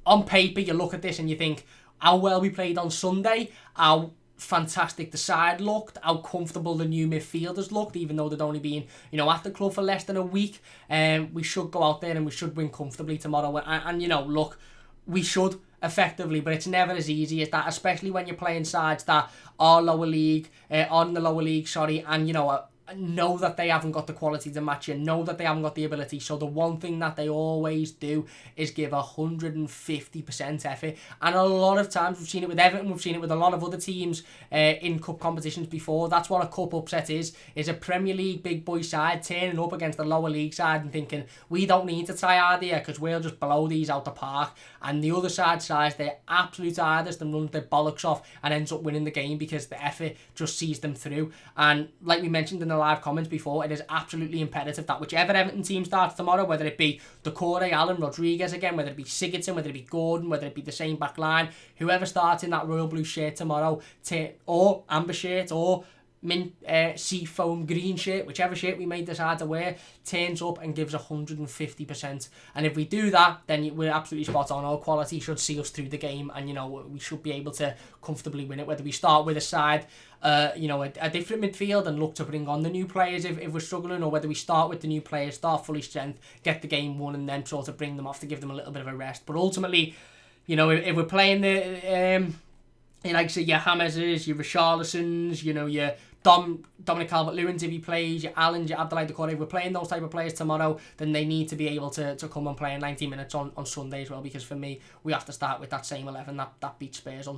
on paper you look at this and you think how well we played on Sunday, how fantastic the side looked, how comfortable the new midfielders looked, even though they'd only been, you know, at the club for less than a week. We should go out there and we should win comfortably tomorrow. And you know, look, we should effectively, but it's never as easy as that, especially when you're playing sides that are lower league, on the lower league, and you know that they haven't got the quality to match you, know that they haven't got the ability. So the one thing that they always do is give 150% effort. And a lot of times, we've seen it with Everton, we've seen it with a lot of other teams in cup competitions before. That's what a cup upset is a Premier League big boy side turning up against the lower league side and thinking, we don't need to try hard here because we'll just blow these out the park. And the other side sides, they're absolute hardest and runs their bollocks off and ends up winning the game because the effort just sees them through. And like we mentioned in the live comments before, it is absolutely imperative that whichever Everton team starts tomorrow, whether it be Doucouré, Allen, Rodriguez again, whether it be Sigurdsson, whether it be Gordon, whether it be the same back line, whoever starts in that royal blue shirt tomorrow, or amber shirt, or mint sea foam green shirt, whichever shirt we may decide to wear, turns up and gives 150%. And if we do that, then we're absolutely spot on. Our quality should see us through the game, and we should be able to comfortably win it. Whether we start with a side, a different midfield and look to bring on the new players if we're struggling, or whether we start with the new players, start fully strength, get the game won, and then sort of bring them off to give them a little bit of a rest. But ultimately, if we're playing the like say your Hammerses, your Richarlisons, your Dominic Calvert-Lewins if he plays, your Allens, your Abdoulaye Doucouré, if we're playing those type of players tomorrow, then they need to be able to come and play in 90 minutes on Sunday as well, because for me, we have to start with that same 11 that beat Spurs on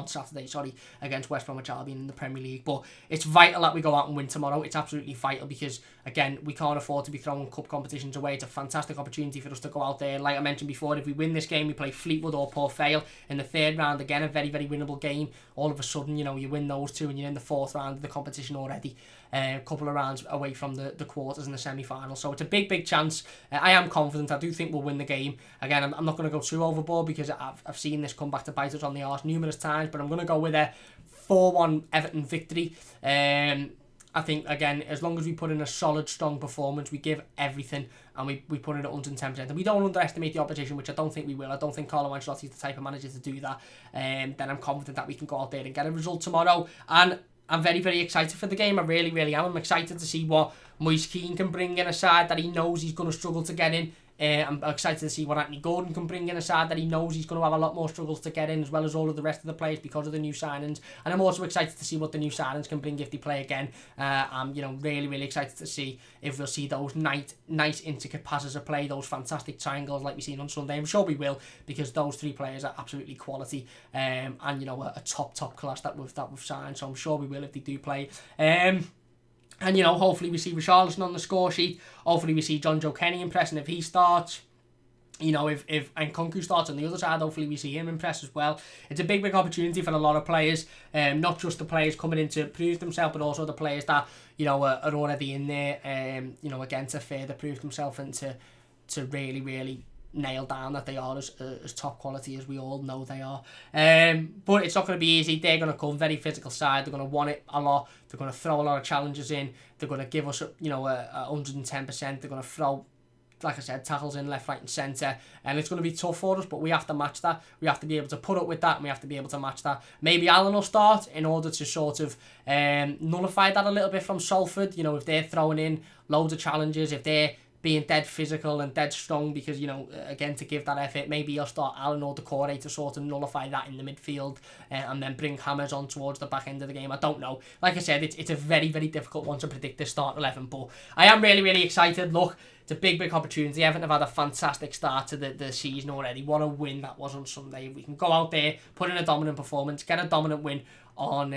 Saturday, against West Bromwich Albion in the Premier League. But it's vital that we go out and win tomorrow. It's absolutely vital because, again, we can't afford to be throwing cup competitions away. It's a fantastic opportunity for us to go out there. Like I mentioned before, if we win this game, we play Fleetwood or Port Vale in the third round. Again, a very, very winnable game. All of a sudden, you win those two and you're in the fourth round of the competition already. A couple of rounds away from the quarters and the semi-final. So it's a big, big chance. I am confident. I do think we'll win the game. Again, I'm not going to go too overboard because I've seen this come back to bite us on the arse numerous times, but I'm going to go with a 4-1 Everton victory. I think, again, as long as we put in a solid, strong performance, we give everything, and we put in at 110%. And we don't underestimate the opposition, which I don't think we will. I don't think Carlo Ancelotti's the type of manager to do that. Then I'm confident that we can go out there and get a result tomorrow. And I'm very, very excited for the game. I really, really am. I'm excited to see what Moise Keane can bring in a side that he knows he's going to struggle to get in. I'm excited to see what Anthony Gordon can bring in a side that he knows he's going to have a lot more struggles to get in, as well as all of the rest of the players because of the new signings. And I'm also excited to see what the new signings can bring if they play again. I'm really, really excited to see if we'll see those nice intricate passes of play, those fantastic triangles like we've seen on Sunday. I'm sure we will, because those three players are absolutely quality, and a top class that we've signed. So I'm sure we will if they do play. And, hopefully we see Richarlison on the score sheet. Hopefully we see John Joe Kenny impress, and if he starts, if Nkunku starts on the other side, hopefully we see him impress as well. It's a big, big opportunity for a lot of players, not just the players coming in to prove themselves, but also the players that, are already in there, again, to further prove themselves and to really, really nail down that they are as top quality as we all know they are. But it's not going to be easy. They're going to come very physical side. They're going to want it a lot. They're going to throw a lot of challenges in. They're going to give us, a 110%. They're going to throw, like I said, tackles in left, right and centre. And it's going to be tough for us, but we have to match that. We have to be able to put up with that, and we have to be able to match that. Maybe Allen will start in order to sort of nullify that a little bit from Salford. If they're throwing in loads of challenges, if they're being dead physical and dead strong, because, again, to give that effort, maybe he'll start Allen or Doucouré to sort of nullify that in the midfield, and then bring Hammers on towards the back end of the game. I don't know. Like I said, it's a very, very difficult one to predict this start 11, but I am really, really excited. Look, it's a big, big opportunity. Everton have had a fantastic start to the season already. What a win that was on Sunday. We can go out there, put in a dominant performance, get a dominant win on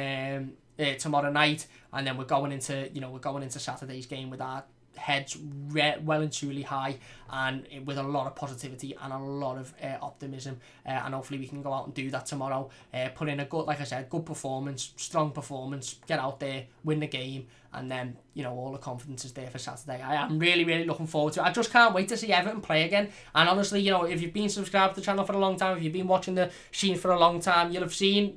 tomorrow night, and then we're going into Saturday's game with our heads well and truly high, and with a lot of positivity and a lot of optimism, and hopefully we can go out and do that tomorrow, put in a good, like I said, good performance, strong performance, get out there, win the game, and then all the confidence is there for Saturday. I am really, really looking forward to it. I just can't wait to see Everton play again. And honestly, if you've been subscribed to the channel for a long time, if you've been watching the scene for a long time, you'll have seen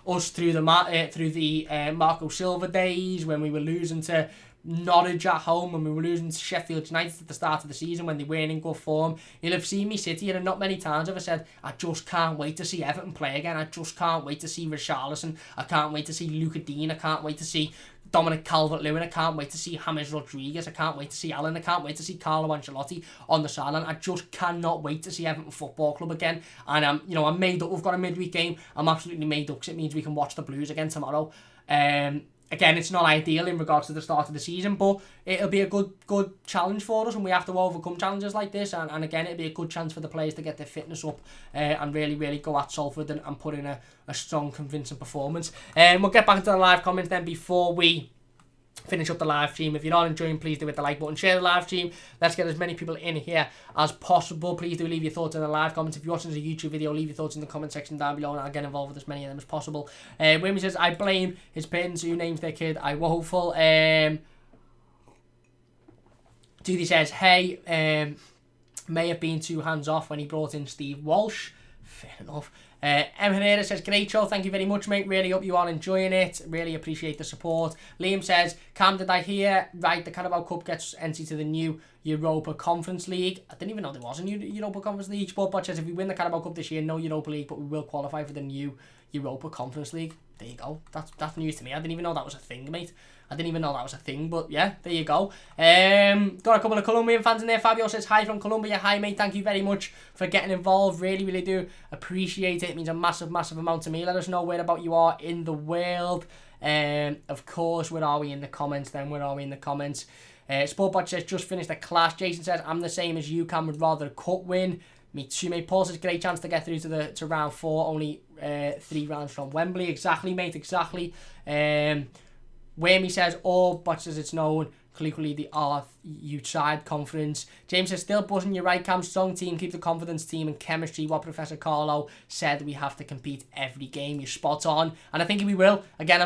us through the Marco Silva days, when we were losing to Norwich at home, when we were losing to Sheffield United at the start of the season when they weren't in good form. You'll have seen me sit here, and not many times have I said, I just can't wait to see Everton play again. I just can't wait to see Richarlison. I can't wait to see Luca Dean. I can't wait to see Dominic Calvert-Lewin. I can't wait to see James Rodriguez. I can't wait to see Allen. I can't wait to see Carlo Ancelotti on the sideline. I just cannot wait to see Everton Football Club again. And I'm made up. We've got a midweek game. I'm absolutely made up, because it means we can watch the Blues again tomorrow. Again, it's not ideal in regards to the start of the season, but it'll be a good challenge for us, and we have to overcome challenges like this. And again, it'll be a good chance for the players to get their fitness up, and really, really go at Salford and put in a strong, convincing performance. We'll get back into the live comments then before we finish up the live stream. If you're not enjoying, please do hit the like button, share the live stream. Let's get as many people in here as possible. Please do leave your thoughts in the live comments. If you're watching as a YouTube video, leave your thoughts in the comment section down below, and I'll get involved with as many of them as possible. Wimmy says, I blame his parents who names their kid I Woeful. Judy says, hey, may have been too hands off when he brought in Steve Walsh. Fair enough. Herrera says, great show, thank you very much, mate. Really hope you are enjoying it. Really appreciate the support. Liam says, Cam, did I hear right? The Carabao Cup gets entry to the new Europa Conference League. I didn't even know there was a new Europa Conference League. Sportbot says, if we win the Carabao Cup this year, no Europa League, but we will qualify for the new Europa Conference League. There you go. That's news to me. I didn't even know that was a thing, mate. I didn't even know that was a thing, but yeah, there you go. Got a couple of Colombian fans in there. Fabio says, hi from Colombia. Hi, mate. Thank you very much for getting involved. Really, really do appreciate it. It means a massive, massive amount to me. Let us know where about you are in the world. Of course, where are we in the comments then? Where are we in the comments? Sportbot says, just finished the class. Jason says, I'm the same as you, Cam. Would rather a cup win. Me too, mate. Paul says, great chance to get through to round 4. Only 3 rounds from Wembley. Exactly, mate. Exactly. Whammy says, all but as it's known, colloquially the youth side conference. James says, still buzzing, you're right, Cam. Strong team, keep the confidence, team and chemistry. What Professor Carlo said, we have to compete every game. You're spot on. And I think we will. Again,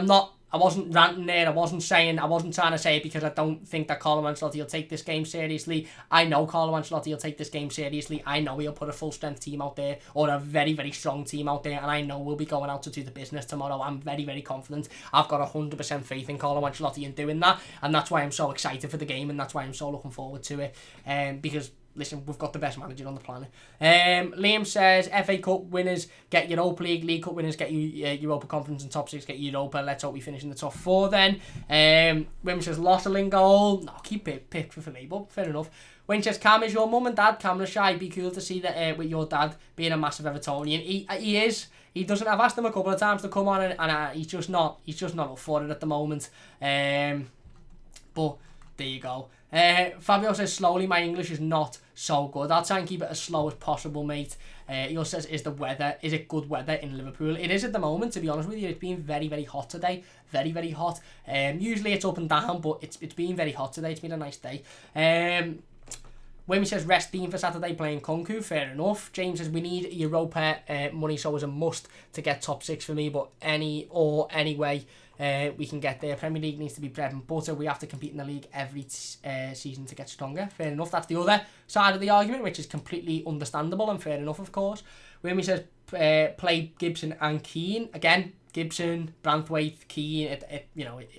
I wasn't ranting there. I wasn't trying to say it because I don't think that Carlo Ancelotti will take this game seriously. I know Carlo Ancelotti will take this game seriously. I know he'll put a full strength team out there, or a very, very strong team out there, and I know we'll be going out to do the business tomorrow. I'm very, very confident. I've got 100% faith in Carlo Ancelotti in doing that, and that's why I'm so excited for the game, and that's why I'm so looking forward to it. Because listen, we've got the best manager on the planet. Liam says, FA Cup winners get Europa League, League Cup winners get Europa Conference, and top 6 get Europa. Let's hope we finish in the top 4 then. Wim says, Losserling goal. No, keep pick for me, but fair enough. Wayne says, Cam, is your mum and dad camera shy? Be cool to see that with your dad being a massive Evertonian. He is. He doesn't. I've asked him a couple of times to come on, and he's just not up for it at the moment. But there you go. Fabio says, slowly, my English is not so good. I'll try and keep it as slow as possible, mate. He also says, is it good weather in Liverpool? It is at the moment, to be honest with you. It's been very, very hot today. Very, very hot. Usually it's up and down, but it's been very hot today. It's been a nice day. Wimmy says, rest Dean for Saturday playing Konku. Fair enough. James says, we need Europa money, so it's a must to get top 6 for me, but any way we can get there. Premier League needs to be bread and butter. We have to compete in the league every season to get stronger. Fair enough. That's the other side of the argument, which is completely understandable and fair enough, of course. Wimmy says, play Gibson and Keane. Again, Gibson, Branthwaite, Keane,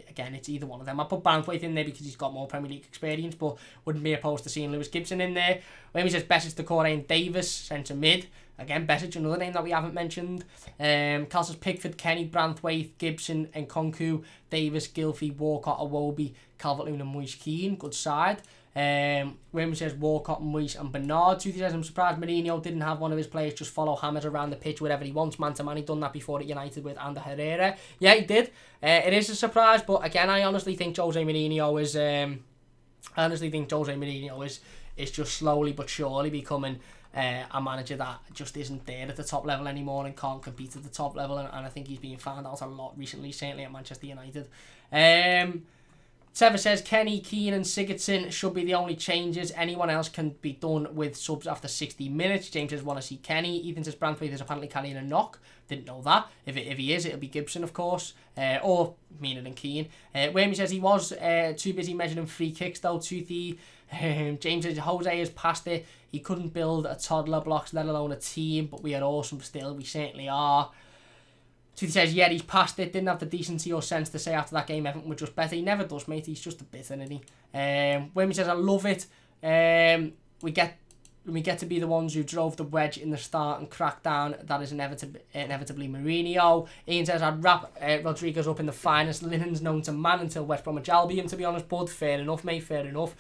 again, it's either one of them. I put Branthwaite in there because he's got more Premier League experience, but wouldn't be opposed to seeing Lewis Gibson in there. When he says Besic, Decore and Davis, centre mid. Again, Besic, another name that we haven't mentioned. Carl says Pickford, Kenny, Branthwaite, Gibson and Konku, Davis, Gylfi, Walcott, Iwobi, Calvert-Lewin and Moise Keane. Good side. Williams says Walcott, Moise and Bernard. Tuthi says, I'm surprised Mourinho didn't have one of his players just follow Hammers around the pitch wherever he wants, man to man. He'd done that before at United with Ander Herrera. Yeah, he did. It is a surprise, but again, I honestly think Jose Mourinho is just slowly but surely becoming a manager that just isn't there at the top level anymore and can't compete at the top level, and I think he's being found out a lot recently, certainly at Manchester United. Trevor says Kenny, Keane and Sigurdsson should be the only changes. Anyone else can be done with subs after 60 minutes. James says want to see Kenny. Ethan says Branthwaite is apparently carrying a knock. Didn't know that. If he is, it'll be Gibson, of course, or Mina and Keane. Whammy says he was too busy measuring free kicks though. Toothy. James says Jose has passed it. He couldn't build a toddler blocks, let alone a team, but we are awesome still. We certainly are. Toothy says, yeah, he's passed it. Didn't have the decency or sense to say after that game Everton were just better. He never does, mate. He's just a bit, isn't he? Whammy says, I love it. We get to be the ones who drove the wedge in the start and cracked down. That is inevitably Mourinho. Ian says, I'd wrap Rodriguez up in the finest linens known to man until West Bromwich Albion, to be honest, bud. Fair enough, mate. Fair enough.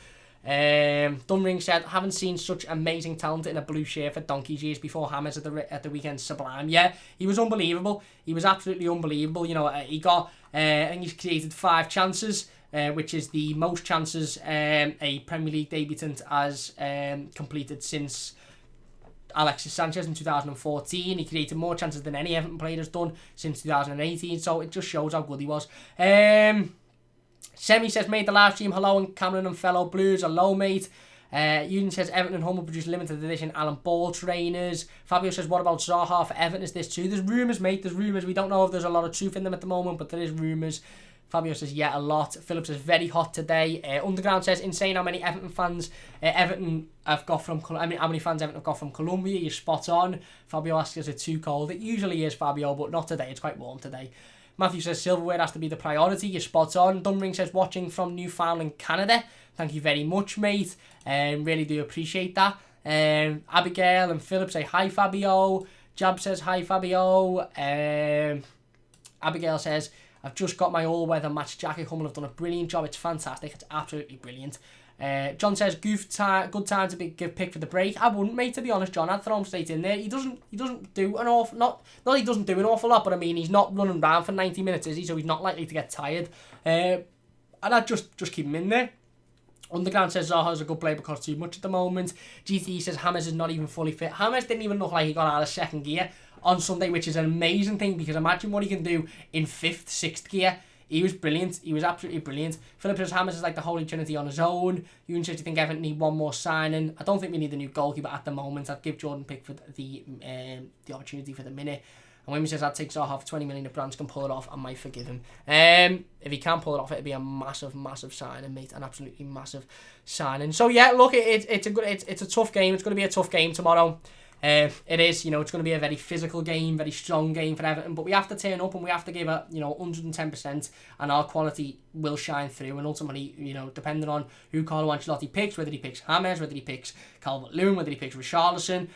Dunring said, haven't seen such amazing talent in a blue shirt for donkey's years before. Hammers at the weekend, sublime. Yeah, he was unbelievable. He was absolutely unbelievable. You know, he got I think he's created 5 chances, which is the most chances a Premier League debutant has completed since Alexis Sanchez in 2014. He created more chances than any Everton player has done since 2018, so it just shows how good he was. Semi says, made the live stream. Hello, and Cameron and fellow Blues. Hello, mate. Ewan says, Everton and Hull will produce limited edition Alan Ball trainers. Fabio says, what about Zaha for Everton? Is this true? There's rumours, mate. There's rumours. We don't know if there's a lot of truth in them at the moment, but there is rumours. Fabio says, yeah, a lot. Philip says, very hot today. Underground says, insane how many Everton fans Everton have got from... how many fans Everton have got from Colombia. You're spot on. Fabio asks, is it too cold? It usually is, Fabio, but not today. It's quite warm today. Matthew says, silverware has to be the priority. You're spot on. Dunring says, watching from Newfoundland, Canada. Thank you very much, mate. Really do appreciate that. Abigail and Philip say, hi, Fabio. Jab says, hi, Fabio. Abigail says, I've just got my all-weather match jacket. Hummel have done a brilliant job. It's fantastic. It's absolutely brilliant. John says, good time to give pick for the break. I wouldn't, mate, to be honest, John. I'd throw him straight in there. He doesn't do an awful... Not he doesn't do an awful lot, but I mean, he's not running around for 90 minutes, is he? So he's not likely to get tired. And I'd just keep him in there. Underground says Zaha's a good player because too much at the moment. GT says Hammers is not even fully fit. Hammers didn't even look like he got out of second gear on Sunday, which is an amazing thing because imagine what he can do in 5th, 6th gear. He was brilliant. He was absolutely brilliant. Philip says Hammers is like the Holy Trinity on his own. Ewan says, do you think Everton need one more signing? I don't think we need a new goalkeeper at the moment. I'd give Jordan Pickford the opportunity for the minute. And Wimmy says, I'd take Zaha for 20 million if Brands can pull it off. I might forgive him. If he can pull it off, it'd be a massive, massive signing, mate. An absolutely massive signing. So yeah, look, it's a tough game. It's going to be a tough game tomorrow. It is, it's going to be a very physical game, very strong game for Everton, but we have to turn up and we have to give it, 110%, and our quality will shine through. And ultimately, depending on who Carlo Ancelotti picks, whether he picks James, whether he picks Calvert-Lewin, whether he picks Richarlison,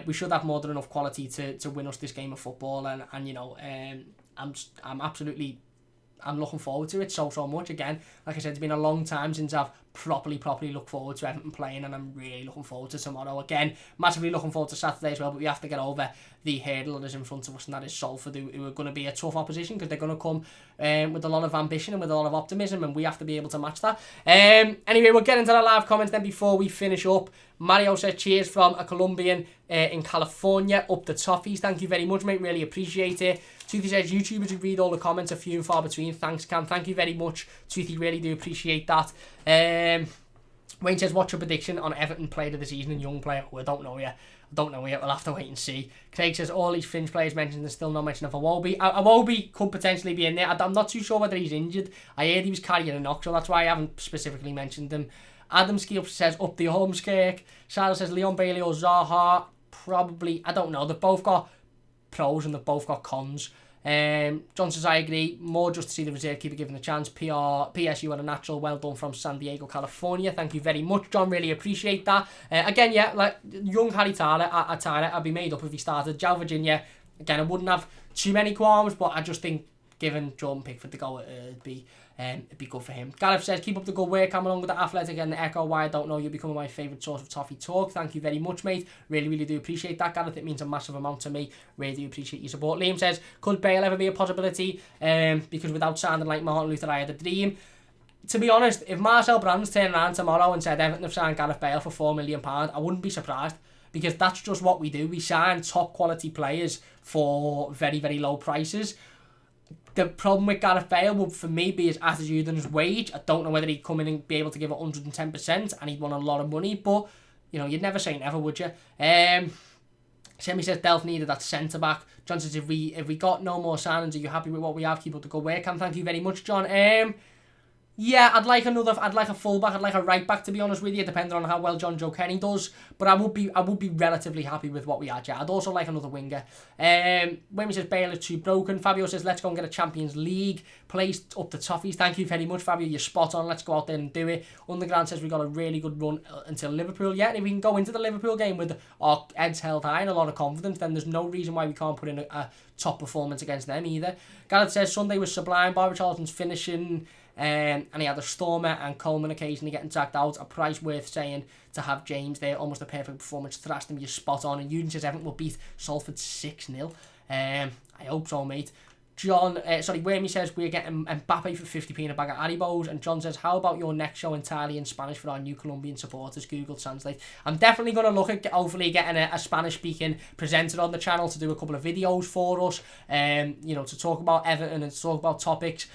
we should have more than enough quality to win us this game of football. And I'm looking forward to it so much. Again, like I said, it's been a long time since I've properly looked forward to Everton playing, and I'm really looking forward to tomorrow. Again, massively looking forward to Saturday as well, but we have to get over the hurdle that is in front of us, and that is Salford, who are going to be a tough opposition because they're going to come with a lot of ambition and with a lot of optimism, and we have to be able to match that. Anyway, we'll get into the live comments then before we finish up. Mario says, cheers from a Colombian in California, up the toffees. Thank you very much, mate. Really appreciate it. Toothy says, YouTubers who read all the comments are few and far between. Thanks, Cam. Thank you very much, Toothy. Really do appreciate that. Wayne says, what's your prediction on Everton player of the season and young player? Oh, I don't know yet. We'll have to wait and see. Craig says, all these fringe players mentioned, there's still no mention of Iwobi. Iwobi could potentially be in there. I'm not too sure whether he's injured. I heard he was carrying a knock, so that's why I haven't specifically mentioned him. Adam Skeel says, up the Holmeskirk. Sarah says, Leon Bailey or Zaha. Probably, I don't know. They've both got pros and they've both got cons. John says, I agree. More just to see the reserve keeper given a chance. P.S. You are a natural. Well done from San Diego, California. Thank you very much, John. Really appreciate that. Again, yeah, like young Harry Tyler, I'd be made up if he started. João Virginia, again, I wouldn't have too many qualms, but I just think given Jordan Pickford to go, it'd be good for him. Gareth says, keep up the good work. I'm along with the Athletic and the Echo. Why I don't know, you're becoming my favourite source of toffee talk. Thank you very much, mate. Really do appreciate that, Gareth. It means a massive amount to me. Really do appreciate your support. Liam says, could Bale ever be a possibility? Because without sounding like Martin Luther, I had a dream. To be honest, if Marcel Brands turned around tomorrow and said Everton have signed Gareth Bale for £4 million, I wouldn't be surprised. Because that's just what we do. We sign top quality players for very, very low prices. The problem with Gareth Bale would, for me, be his attitude and his wage. I don't know whether he'd come in and be able to give it 110% and he'd want a lot of money, but, you'd never say never, would you? Semi says, Delph needed that centre-back. John says, if we got no more signings, are you happy with what we have? Keep up the good work. And thank you very much, John. Yeah, I'd like a full-back, I'd like a right-back, to be honest with you, depending on how well John Joe Kenny does. But I would be relatively happy with what we had, yeah. I'd also like another winger. Wayne says, Bale is too broken. Fabio says, let's go and get a Champions League place up the toffees. Thank you very much, Fabio. You're spot on. Let's go out there and do it. Underground says, we got a really good run until Liverpool. Yeah, and if we can go into the Liverpool game with our heads held high and a lot of confidence, then there's no reason why we can't put in a top performance against them either. Gareth says, Sunday was sublime. Barbara Charlton's finishing... and he had a Stormer and Coleman occasionally getting tagged out. A price worth saying to have James there. Almost a perfect performance. Thrashed him, you're spot on. And Ewan says Everton will beat Salford 6-0. I hope so, mate. Wormy says we're getting Mbappe for 50p in a bag of Haribos. And John says, how about your next show entirely in Spanish for our new Colombian supporters? Google Translate. I'm definitely going to look at hopefully getting a Spanish-speaking presenter on the channel to do a couple of videos for us. To talk about Everton and to talk about topics.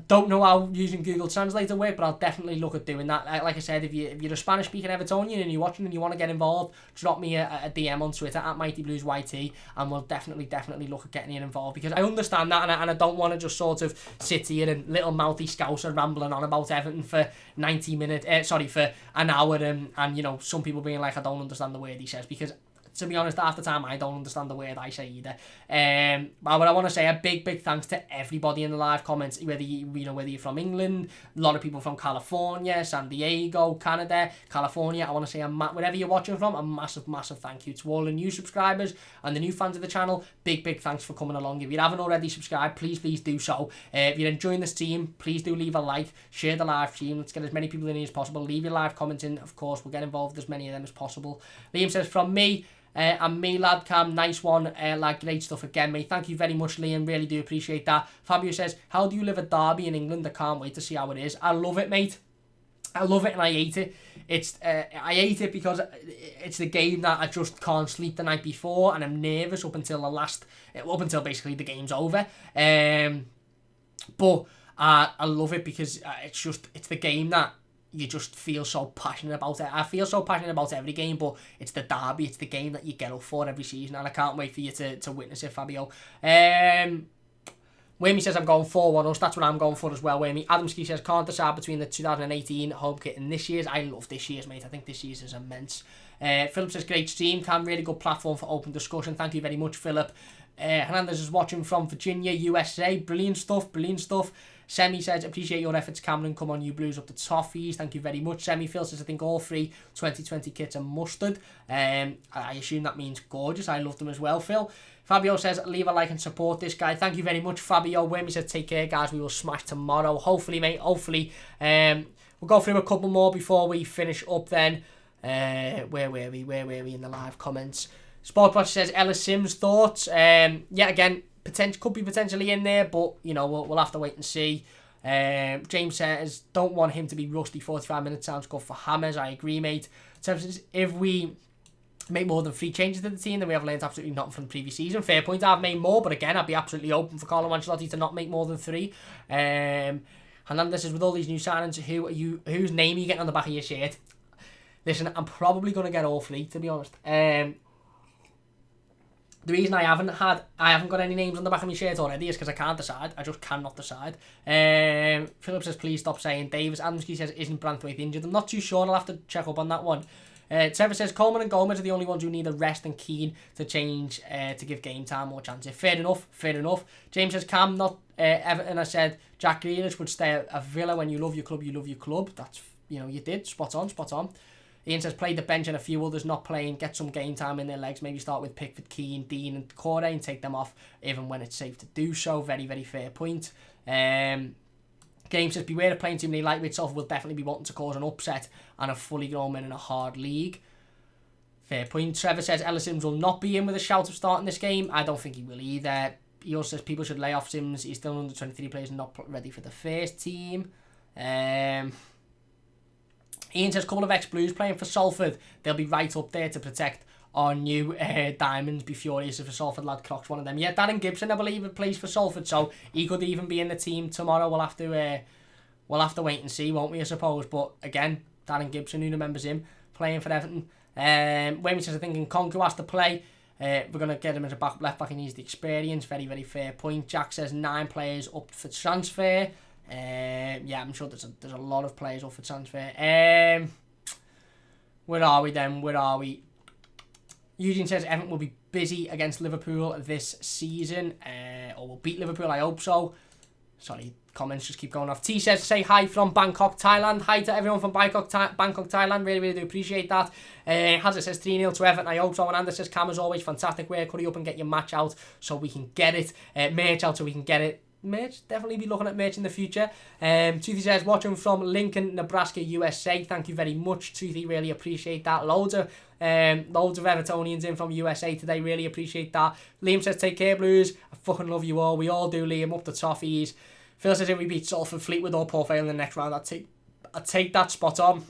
don't know how using Google Translate will work, but I'll definitely look at doing that. Like I said, if you're a Spanish-speaking Evertonian and you're watching and you want to get involved, drop me a DM on Twitter at MightyBluesYT, and we'll definitely look at getting you involved, because I understand that, and I don't want to just sort of sit here and little mouthy scouser rambling on about Everton for 90 minutes, for an hour, and you know, some people being like, I don't understand the word he says, because to be honest, half the time I don't understand the word I say either. But I want to say a big thanks to everybody in the live comments, whether you're from England, a lot of people from California, San Diego, Canada, California. I want to say wherever you're watching from, a massive thank you to all the new subscribers and the new fans of the channel. Big thanks for coming along. If you haven't already subscribed, please do so. If you're enjoying the stream, please do leave a like, share the live stream. Let's get as many people in here as possible. Leave your live comments in, of course. We'll get involved with as many of them as possible. Liam says, from me, and me, lad Cam, nice one, lad, great stuff again, mate. Thank you very much, Liam, really do appreciate that. Fabio says, how do you live a derby in England? I can't wait to see how it is. I love it, mate. I love it and I hate it. I hate it because it's the game that I just can't sleep the night before, and I'm nervous up until basically the game's over. But I love it because it's the game that you just feel so passionate about it. I feel so passionate about every game, but it's the derby, it's the game that you get up for every season, and I can't wait for you to witness it, Fabio. Whammy says, I'm going 4-1 us. That's what I'm going for as well, Whammy. Adamski says, can't decide between the 2018 home kit and this year's. I love this year's, mate. I think this year's is immense. Philip says, great stream, Cam. Really good platform for open discussion. Thank you very much, Philip. Hernandez is watching from Virginia, USA. Brilliant stuff. Semi says, appreciate your efforts, Cameron. Come on, you Blues, up the toffees. Thank you very much, Semi. Phil says, I think all 3 2020 kits are mustard. I assume that means gorgeous. I love them as well, Phil. Fabio says, leave a like and support this guy. Thank you very much, Fabio. Whammy says, take care, guys. We will smash tomorrow. Hopefully, mate. Hopefully. We'll go through a couple more before we finish up then. Where were we in the live comments? Sportbot says, Ellis Sims thoughts. Again, could be potentially in there, but you know, we'll have to wait and see. James says, don't want him to be rusty. 45 minutes sounds good for Hammers. I agree, mate. Says, if we make more than 3 changes to the team, then we have learned absolutely nothing from the previous season. Fair point. I've made more, but again, I'd be absolutely open for Carlo Ancelotti to not make more than 3. Hernandez says, with all these new signings, whose name are you getting on the back of your shirt? Listen, I'm probably going to get all 3, to be honest. The reason I haven't got any names on the back of my shirt already is because I can't decide. I just cannot decide. Philip says, please stop saying Davis. Adamski says, isn't Branthwaite injured? I'm not too sure. I'll have to check up on that one. Trevor says, Coleman and Gomez are the only ones who need a rest and keen to change to give game time more chances. Fair enough. James says, Cam, not Everton. I said, Jack Grealish would stay at Villa. When you love your club, you love your club. That's, you did. Spot on. Ian says, play the bench and a few others not playing, get some game time in their legs, maybe start with Pickford, Keane, Dean and Corey and take them off even when it's safe to do so. Very fair point. Game says, beware of playing too many lightweights. Salford will definitely be wanting to cause an upset and a fully grown men in a hard league. Fair point. Trevor says, Ellis Sims will not be in with a shout of starting this game. I don't think he will either. He also says, people should lay off Sims. He's still under 23 players and not ready for the first team. Ian says, couple of ex-Blues playing for Salford. They'll be right up there to protect our new diamonds. Be furious if a Salford lad clocks one of them. Yeah, Darren Gibson, I believe, plays for Salford, so he could even be in the team tomorrow. We'll have to wait and see, won't we, I suppose. But again, Darren Gibson, who remembers him, playing for Everton. Wayne says, I think Nkunku has to play. We're going to get him as a left back. He needs the experience. Very fair point. Jack says 9 players up for transfer. I'm sure there's a lot of players up for transfer. Where are we? Eugene says Everton will be busy against Liverpool this season, or will beat Liverpool. I hope so. Sorry, comments just keep going off. T says, say hi from Bangkok, Thailand. Hi to everyone from Bangkok, Thailand. Really do appreciate that. Hazard says 3-0 to Everton. I hope so. And Anders says, Cam, as always, fantastic work. Hurry up and get your match out so we can get it. Merch out so we can get it. Merch, definitely be looking at merch in the future. Toothy says, watching from Lincoln, Nebraska, USA. Thank you very much, Toothy. Really appreciate that. Loads of Evertonians in from USA today. Really appreciate that. Liam says, take care, Blues. I fucking love you all. We all do, Liam. Up the toffees. Phil says, if we beat Salford, Fleetwood or Port Vale in the next round, I'd take that. Spot on.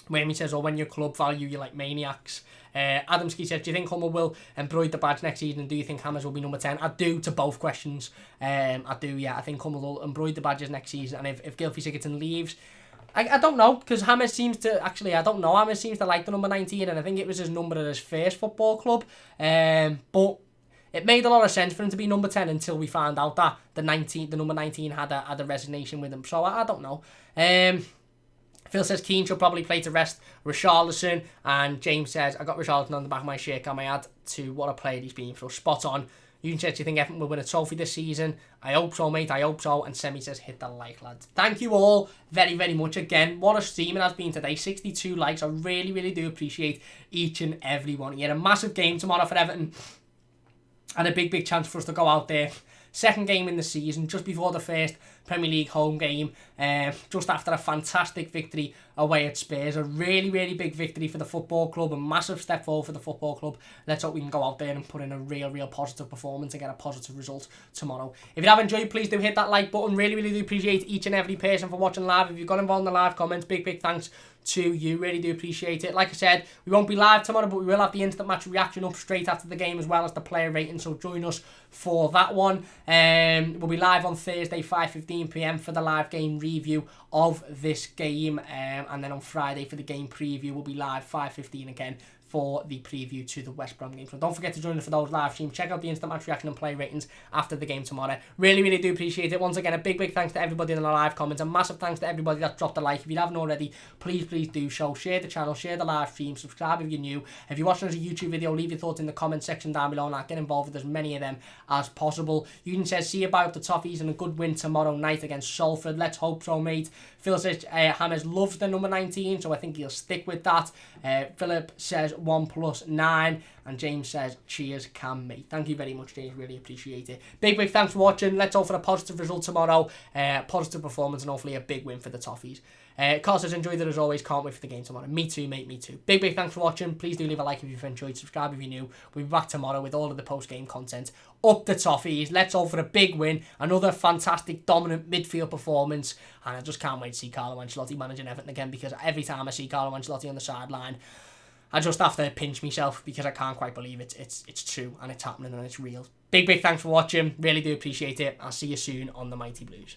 Whammy says, when your club value you like maniacs. Adamski says, do you think Hummel will embroider the badge next season, and do you think Hammers will be number 10? I do to both questions. I do, yeah. I think Hummel will embroider the badges next season, and if Gylfi Sigurdsson leaves, I don't know, because Hammers seems to, actually, I don't know, Hammers seems to like the number 19, and I think it was his number at his first football club. But it made a lot of sense for him to be number 10 until we found out that the number 19 had a resignation with him. So I don't know. Phil says Keane should probably play to rest Richarlison, and James says, I got Richarlison on the back of my shirt, can I add to what a player he's been through? Spot on. You said, do you think Everton will win a trophy this season? I hope so, mate, I hope so. And Semi says, hit the like, lads. Thank you all very, very much. Again, what a stream it has been today. 62 likes. I really, really do appreciate each and every one. You had a massive game tomorrow for Everton, and a big, big chance for us to go out there. Second game in the season, just before the first Premier League home game, just after a fantastic victory away at Spurs. A really, really big victory for the football club, a massive step forward for the football club. Let's hope we can go out there and put in a real, real positive performance and get a positive result tomorrow. If you have enjoyed, please do hit that like button. Really, really do appreciate each and every person for watching live. If you've got involved in the live comments, big, big thanks to you. Really do appreciate it. Like I said, we won't be live tomorrow, but we will have the instant match reaction up straight after the game, as well as the player rating, so join us for that one. We'll be live on Thursday 5:15 PM for the live game review of this game, and then on Friday for the game preview we'll be live 5:15 again for the preview to the West Brom game. So don't forget to join us for those live streams. Check out the instant match reaction and play ratings after the game tomorrow. Really, really do appreciate it. Once again, a big, big thanks to everybody in the live comments. A massive thanks to everybody that dropped a like. If you haven't already, please, please do so. Share the channel, share the live stream, subscribe if you're new. If you're watching as a YouTube video, leave your thoughts in the comment section down below, and I'll get involved with as many of them as possible. Ewan says, see you about the Toffees and a good win tomorrow night against Salford. Let's hope so, mate. Phil says, Hammers loves the number 19, so I think he'll stick with that. Philip says 1+9, and James says, cheers, Cam, mate. Thank you very much, James. Really appreciate it. Big, big thanks for watching. Let's hope for a positive result tomorrow, positive performance, and hopefully a big win for the Toffees. Carl says, enjoyed it as always. Can't wait for the game tomorrow. Me too, mate. Me too. Big, big thanks for watching. Please do leave a like if you've enjoyed. Subscribe if you're new. We'll be back tomorrow with all of the post-game content. Up the Toffees. Let's hope for a big win. Another fantastic, dominant midfield performance. And I just can't wait to see Carlo Ancelotti managing Everton again, because every time I see Carlo Ancelotti on the sideline, I just have to pinch myself, because I can't quite believe it's true and it's happening and it's real. Big, big thanks for watching. Really do appreciate it. I'll see you soon on the Mighty Blues.